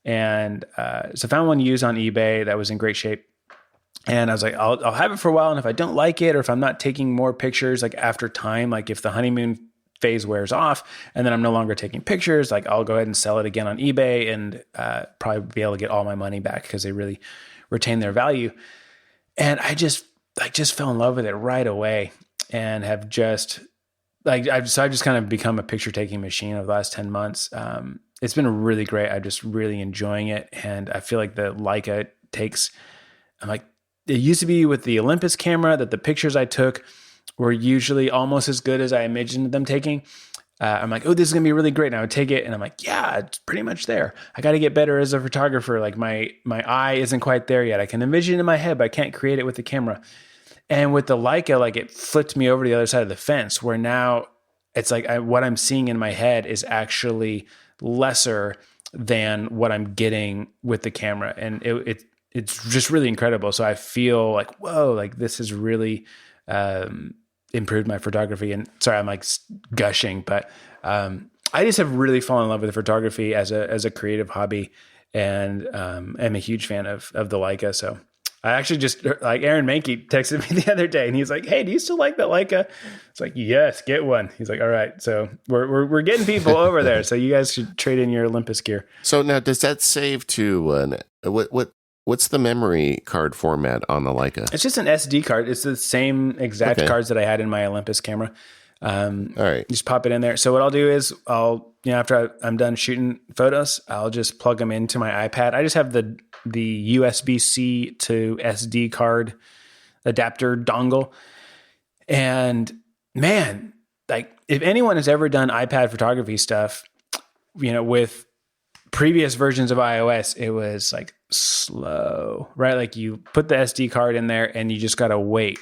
And so I found one used on eBay that was in great shape. And I was like, I'll have it for a while. And if I don't like it, or if I'm not taking more pictures, after time, if the honeymoon phase wears off and then I'm no longer taking pictures, I'll go ahead and sell it again on eBay and probably be able to get all my money back, because they really retain their value. And I just fell in love with it right away, and have just I've just kind of become a picture taking machine over the last 10 months. It's been really great. I'm just really enjoying it. And I feel like the Leica it used to be with the Olympus camera that the pictures I took were usually almost as good as I imagined them taking. I'm like, oh, this is going to be really great. And I would take it and I'm like, yeah, it's pretty much there. I got to get better as a photographer. My eye isn't quite there yet. I can envision it in my head, but I can't create it with the camera. And with the Leica, it flipped me over to the other side of the fence, where now it's what I'm seeing in my head is actually lesser than what I'm getting with the camera. And it's just really incredible. So I feel whoa, this has really improved my photography. And sorry, I'm gushing, but I just have really fallen in love with photography as a creative hobby, and am a huge fan of the Leica. So I actually just Aaron Mankey texted me the other day, and he's like, "Hey, do you still like that Leica?" It's like, "Yes, get one." He's like, "All right." So we're getting people over there. So you guys should trade in your Olympus gear. So now, does that save to what what's the memory card format on the Leica? It's just an SD card. It's the same exact Okay. cards that I had in my Olympus camera. All right. Just pop it in there. So what I'll do is after I'm done shooting photos, I'll just plug them into my iPad. I just have the USB-C to SD card adapter dongle. And man, like if anyone has ever done iPad photography stuff, with previous versions of iOS, it was like slow, right? Like you put the SD card in there and you just got to wait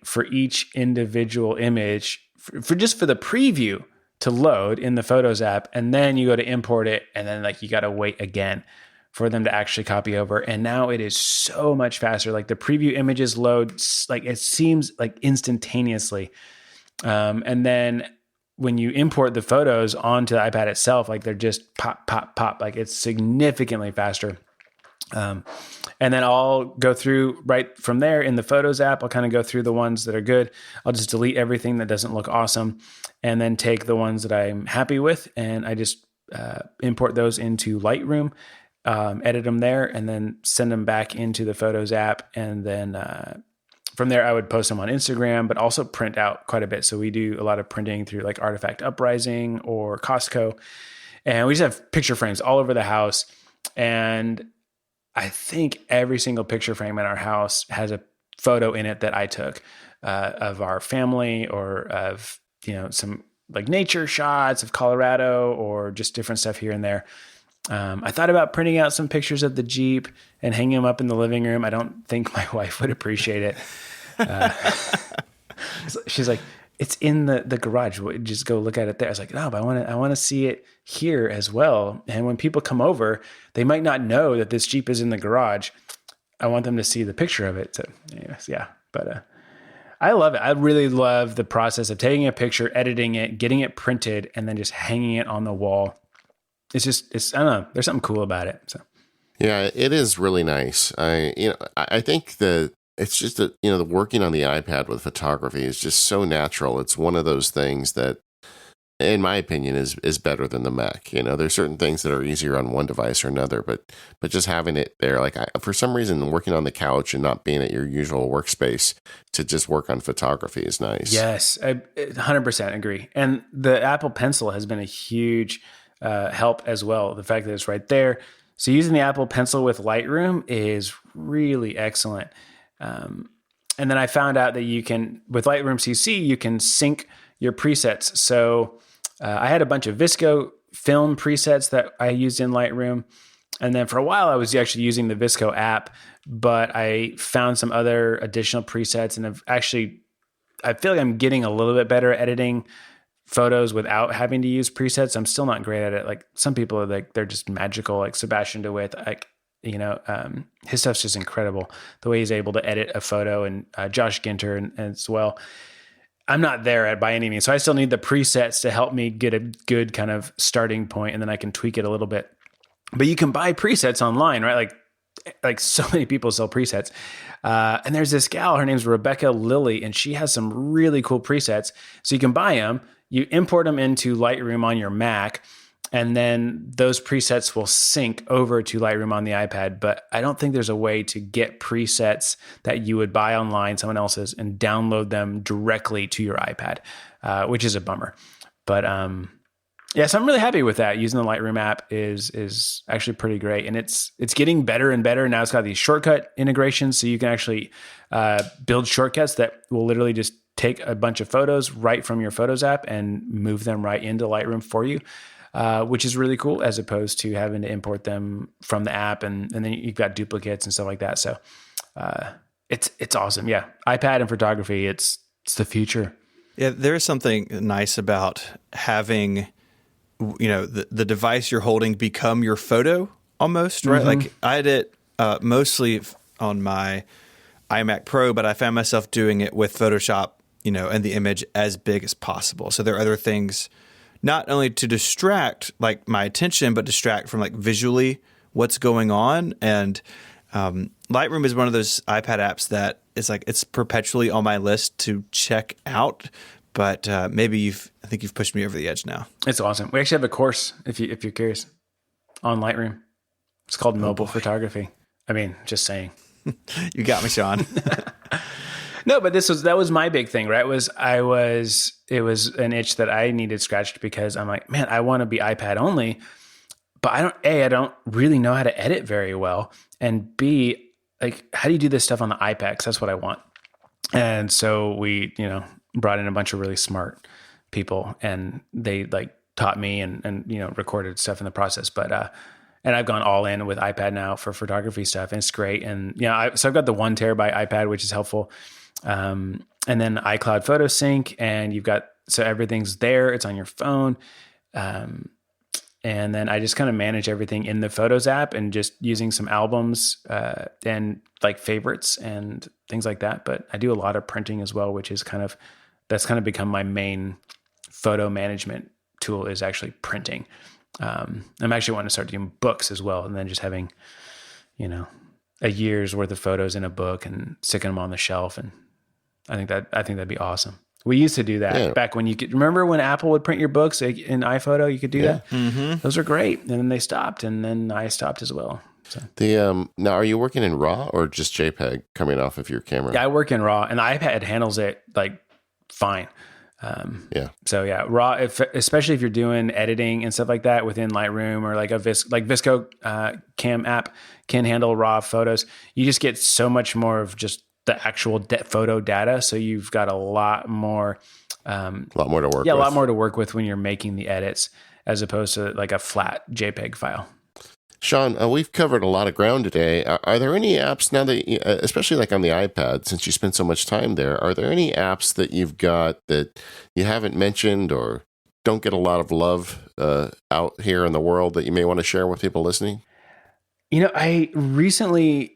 for each individual image for the preview to load in the Photos app. And then you go to import it. And then like you got to wait again for them to actually copy over. And now it is so much faster. Like the preview images load, like it seems like instantaneously. And then when you import the photos onto the iPad itself, like they're just pop, pop, pop, like it's significantly faster. And then I'll go through right from there in the Photos app. I'll kind of go through the ones that are good. I'll just delete everything that doesn't look awesome and then take the ones that I'm happy with. And I just import those into Lightroom, edit them there, and then send them back into the Photos app. And then from there, I would post them on Instagram, but also print out quite a bit. So we do a lot of printing through like Artifact Uprising or Costco. And we just have picture frames all over the house. And I think every single picture frame in our house has a photo in it that I took of our family or of, some like nature shots of Colorado or just different stuff here and there. I thought about printing out some pictures of the Jeep and hanging them up in the living room. I don't think my wife would appreciate it. She's like, it's in the garage. Just go look at it there. I was like, no, but I want to see it here as well. And when people come over, they might not know that this Jeep is in the garage. I want them to see the picture of it. So anyways, yeah, but I love it. I really love the process of taking a picture, editing it, getting it printed, and then just hanging it on the wall. I don't know. There's something cool about it. So, yeah, it is really nice. I think that it's just that, the working on the iPad with photography is just so natural. It's one of those things that, in my opinion, is better than the Mac. There's certain things that are easier on one device or another, but just having it there, like for some reason, working on the couch and not being at your usual workspace to just work on photography is nice. Yes, I 100% agree. And the Apple Pencil has been a huge help as well. The fact that it's right there. So using the Apple Pencil with Lightroom is really excellent. And then I found out that you can, with Lightroom CC, you can sync your presets. So I had a bunch of Visco film presets that I used in Lightroom. And then for a while, I was actually using the Visco app, but I found some other additional presets and I feel like I'm getting a little bit better at editing photos without having to use presets. I'm still not great at it. Like some people are like, they're just magical, like Sebastian DeWitt, his stuff's just incredible. The way he's able to edit a photo, and Josh Ginter and as well. I'm not there by any means. So I still need the presets to help me get a good kind of starting point, and then I can tweak it a little bit. But you can buy presets online, right? Like so many people sell presets. And there's this gal, her name's Rebecca Lilly, and she has some really cool presets. So you can buy them, you import them into Lightroom on your Mac, and then those presets will sync over to Lightroom on the iPad. But I don't think there's a way to get presets that you would buy online, someone else's, and download them directly to your iPad, which is a bummer. But yeah, so I'm really happy with that. Using the Lightroom app is actually pretty great. And it's getting better and better. Now it's got these shortcut integrations, so you can actually build shortcuts that will literally just take a bunch of photos right from your Photos app and move them right into Lightroom for you. Which is really cool, as opposed to having to import them from the app and then you've got duplicates and stuff like that. So it's awesome. Yeah, iPad and photography, it's the future. Yeah, there's something nice about having, the device you're holding become your photo almost, right? Mm-hmm. Like I did it mostly on my iMac Pro, but I found myself doing it with Photoshop, and the image as big as possible. So there are other things not only to distract like my attention, but distract from like visually what's going on. And Lightroom is one of those iPad apps that is like, it's perpetually on my list to check out. But maybe I think you've pushed me over the edge now. It's awesome. We actually have a course if you're curious on Lightroom. It's called mobile photography. I mean, just saying. You got me, Shawn. No, but that was my big thing, right? It was an itch that I needed scratched because I'm like, man, I want to be iPad only, but I don't really know how to edit very well. And B, like, how do you do this stuff on the iPad? 'Cause that's what I want. And so we, brought in a bunch of really smart people and they like taught me and recorded stuff in the process. But, and I've gone all in with iPad now for photography stuff and it's great. And, so I've got the 1 terabyte iPad, which is helpful. And then iCloud Photo Sync, and so everything's there. It's on your phone. And then I just kind of manage everything in the Photos app and just using some albums, and like favorites and things like that. But I do a lot of printing as well, which is that's kind of become my main photo management tool is actually printing. I'm actually wanting to start doing books as well. And then just having, a year's worth of photos in a book and sticking them on the shelf. And I think that'd be awesome. We used to do that back when you could remember when Apple would print your books in iPhoto, you could do that. Mm-hmm. Those are great. And then they stopped and then I stopped as well. So. Now are you working in RAW or just JPEG coming off of your camera? Yeah, I work in RAW and the iPad handles it like fine. So yeah, RAW, especially if you're doing editing and stuff like that within Lightroom or like VSCO Cam app can handle RAW photos. You just get so much more of just the actual photo data. So you've got a lot more to work with. Yeah, a lot more to work with when you're making the edits as opposed to like a flat JPEG file. Shawn, we've covered a lot of ground today. Are there any apps now that, especially like on the iPad, since you spend so much time there, are there any apps that you've got that you haven't mentioned or don't get a lot of love out here in the world that you may want to share with people listening? I recently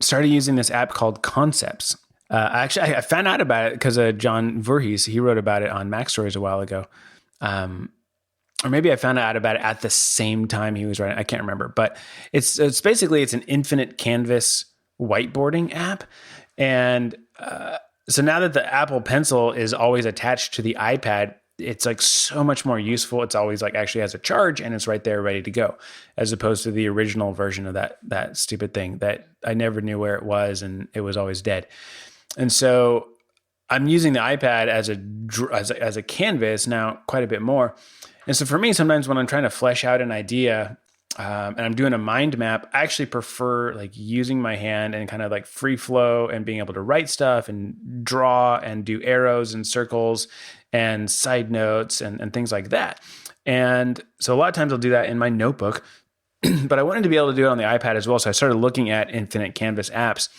started using this app called Concepts. I found out about it because of John Voorhees. He wrote about it on Mac Stories a while ago. Or maybe I found out about it at the same time he was writing. I can't remember, but it's basically an infinite canvas whiteboarding app. And so now that the Apple Pencil is always attached to the iPad, it's like so much more useful. It's always like actually has a charge and it's right there ready to go, as opposed to the original version of that stupid thing that I never knew where it was and it was always dead. And so I'm using the iPad as a canvas now quite a bit more. And so for me, sometimes when I'm trying to flesh out an idea and I'm doing a mind map, I actually prefer like using my hand and kind of like free flow and being able to write stuff and draw and do arrows and circles and side notes and things like that. And so a lot of times I'll do that in my notebook, but I wanted to be able to do it on the iPad as well. So I started looking at infinite canvas apps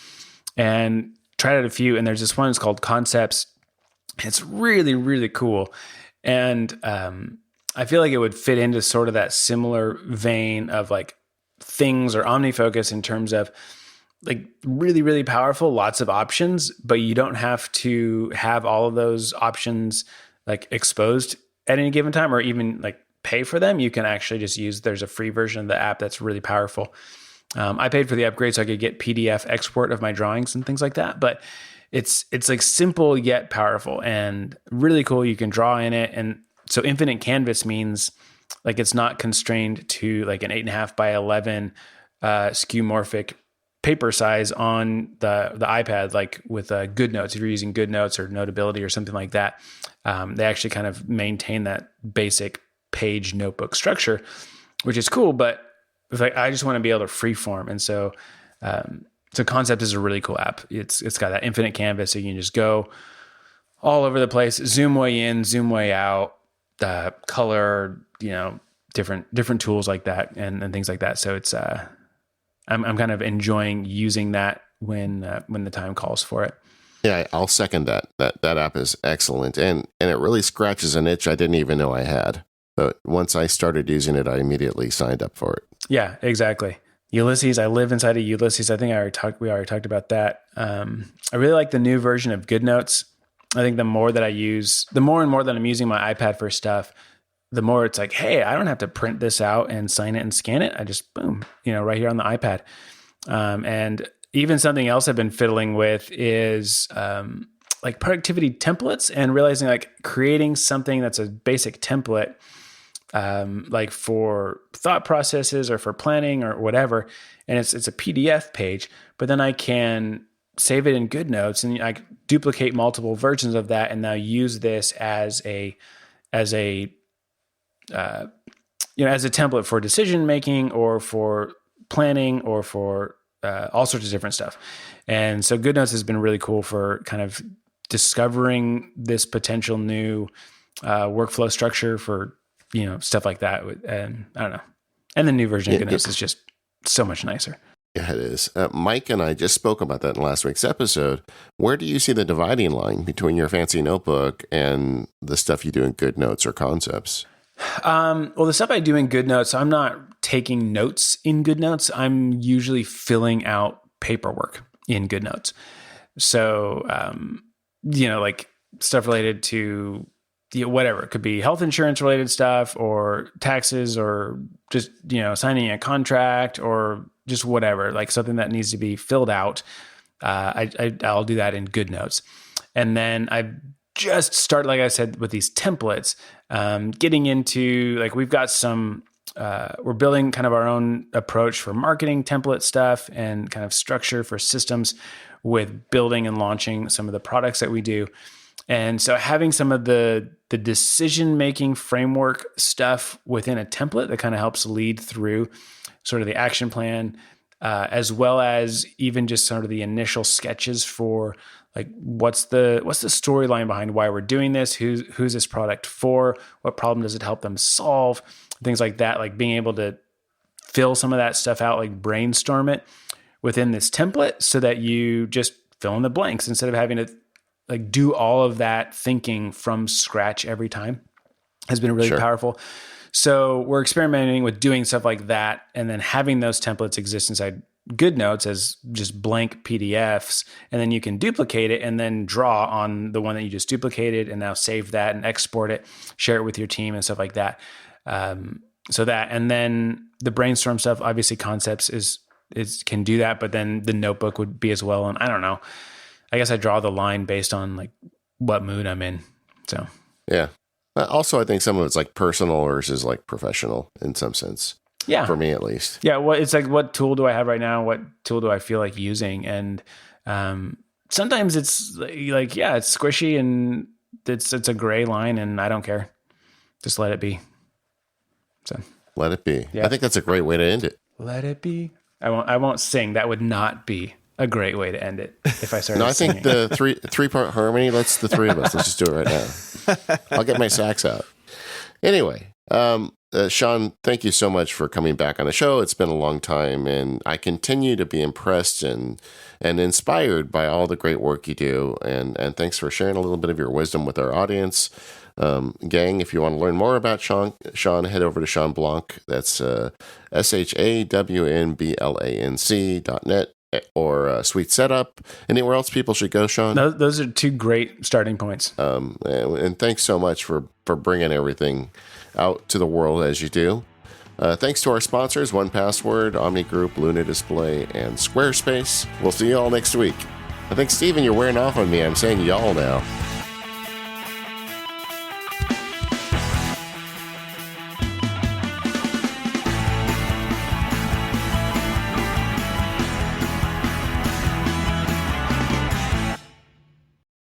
and tried out a few. And there's this one, it's called Concepts. It's really, really cool. And, I feel like it would fit into sort of that similar vein of like things or OmniFocus in terms of like really, really powerful, lots of options, but you don't have to have all of those options like exposed at any given time or even like pay for them. You can actually just there's a free version of the app that's really powerful. I paid for the upgrade so I could get PDF export of my drawings and things like that, but it's like simple yet powerful and really cool. You can draw in it. And so infinite canvas means like it's not constrained to like an 8.5 by 11 skeuomorphic paper size on the iPad, like with GoodNotes. If you're using GoodNotes or Notability or something like that, they actually kind of maintain that basic page notebook structure, which is cool. But it's like I just want to be able to freeform, and so Concept is a really cool app. It's got that infinite canvas, so you can just go all over the place, zoom way in, zoom way out. Color, different tools like that and things like that. So it's, I'm kind of enjoying using that when the time calls for it. Yeah, I'll second that. That app is excellent. And it really scratches an itch I didn't even know I had. But once I started using it, I immediately signed up for it. Yeah, exactly. Ulysses, I live inside of Ulysses. I think we already talked about that. I really like the new version of GoodNotes. I think the more and more that I'm using my iPad for stuff, the more it's like, hey, I don't have to print this out and sign it and scan it. I just, boom, right here on the iPad. And even something else I've been fiddling with is like productivity templates and realizing like creating something that's a basic template like for thought processes or for planning or whatever. And it's a PDF page, but then I can save it in GoodNotes and I duplicate multiple versions of that and now use this as a template for decision making or for planning or for all sorts of different stuff. And so GoodNotes has been really cool for kind of discovering this potential new workflow structure for, stuff like that. And I don't know. And the new version of GoodNotes is just so much nicer. Yeah, it is. Mike and I just spoke about that in last week's episode. Where do you see the dividing line between your fancy notebook and the stuff you do in GoodNotes or Concepts? Well, the stuff I do in GoodNotes, I'm not taking notes in GoodNotes. I'm usually filling out paperwork in GoodNotes. So, like stuff related to whatever. It could be health insurance related stuff or taxes or just, signing a contract or just whatever, like something that needs to be filled out. I'll do that in GoodNotes. And then I've just started, like I said, with these templates, getting into like, we've got some, we're building kind of our own approach for marketing template stuff and kind of structure for systems with building and launching some of the products that we do. And so having some of the decision-making framework stuff within a template that kind of helps lead through sort of the action plan, as well as even just sort of the initial sketches for like, what's the storyline behind why we're doing this? Who's this product for? What problem does it help them solve? Things like that, like being able to fill some of that stuff out, like brainstorm it within this template so that you just fill in the blanks instead of having to like do all of that thinking from scratch every time has been really powerful. So we're experimenting with doing stuff like that and then having those templates exist inside GoodNotes as just blank PDFs. And then you can duplicate it and then draw on the one that you just duplicated and now save that and export it, share it with your team and stuff like that. So that, and then the brainstorm stuff, obviously Concepts is can do that, but then the notebook would be as well. And I don't know, I guess I draw the line based on like what mood I'm in. So, yeah. Also, I think some of it's like personal versus like professional in some sense. Yeah. For me, at least. Yeah. Well, it's like, what tool do I have right now? What tool do I feel like using? And sometimes it's like, yeah, it's squishy and it's a gray line and I don't care. Just let it be. So let it be. Yeah. I think that's a great way to end it. Let it be. I won't sing. That would not be a great way to end it if I started singing. No, I think the three-part harmony, let's the three of us. Let's just do it right now. I'll get my sax out. Anyway, Shawn, thank you so much for coming back on the show. It's been a long time, and I continue to be impressed and inspired by all the great work you do. And thanks for sharing a little bit of your wisdom with our audience. Gang, if you want to learn more about Shawn, head over to Shawn Blanc. That's ShawnBlanc.net. Or Sweet Setup. Anywhere else people should go, Shawn? Those are two great starting points. And thanks so much for bringing everything out to the world as you do. Thanks to our sponsors, 1Password, Omni Group, Luna Display, and Squarespace. We'll see you all next week. I think, Steven, you're wearing off on me. I'm saying y'all now.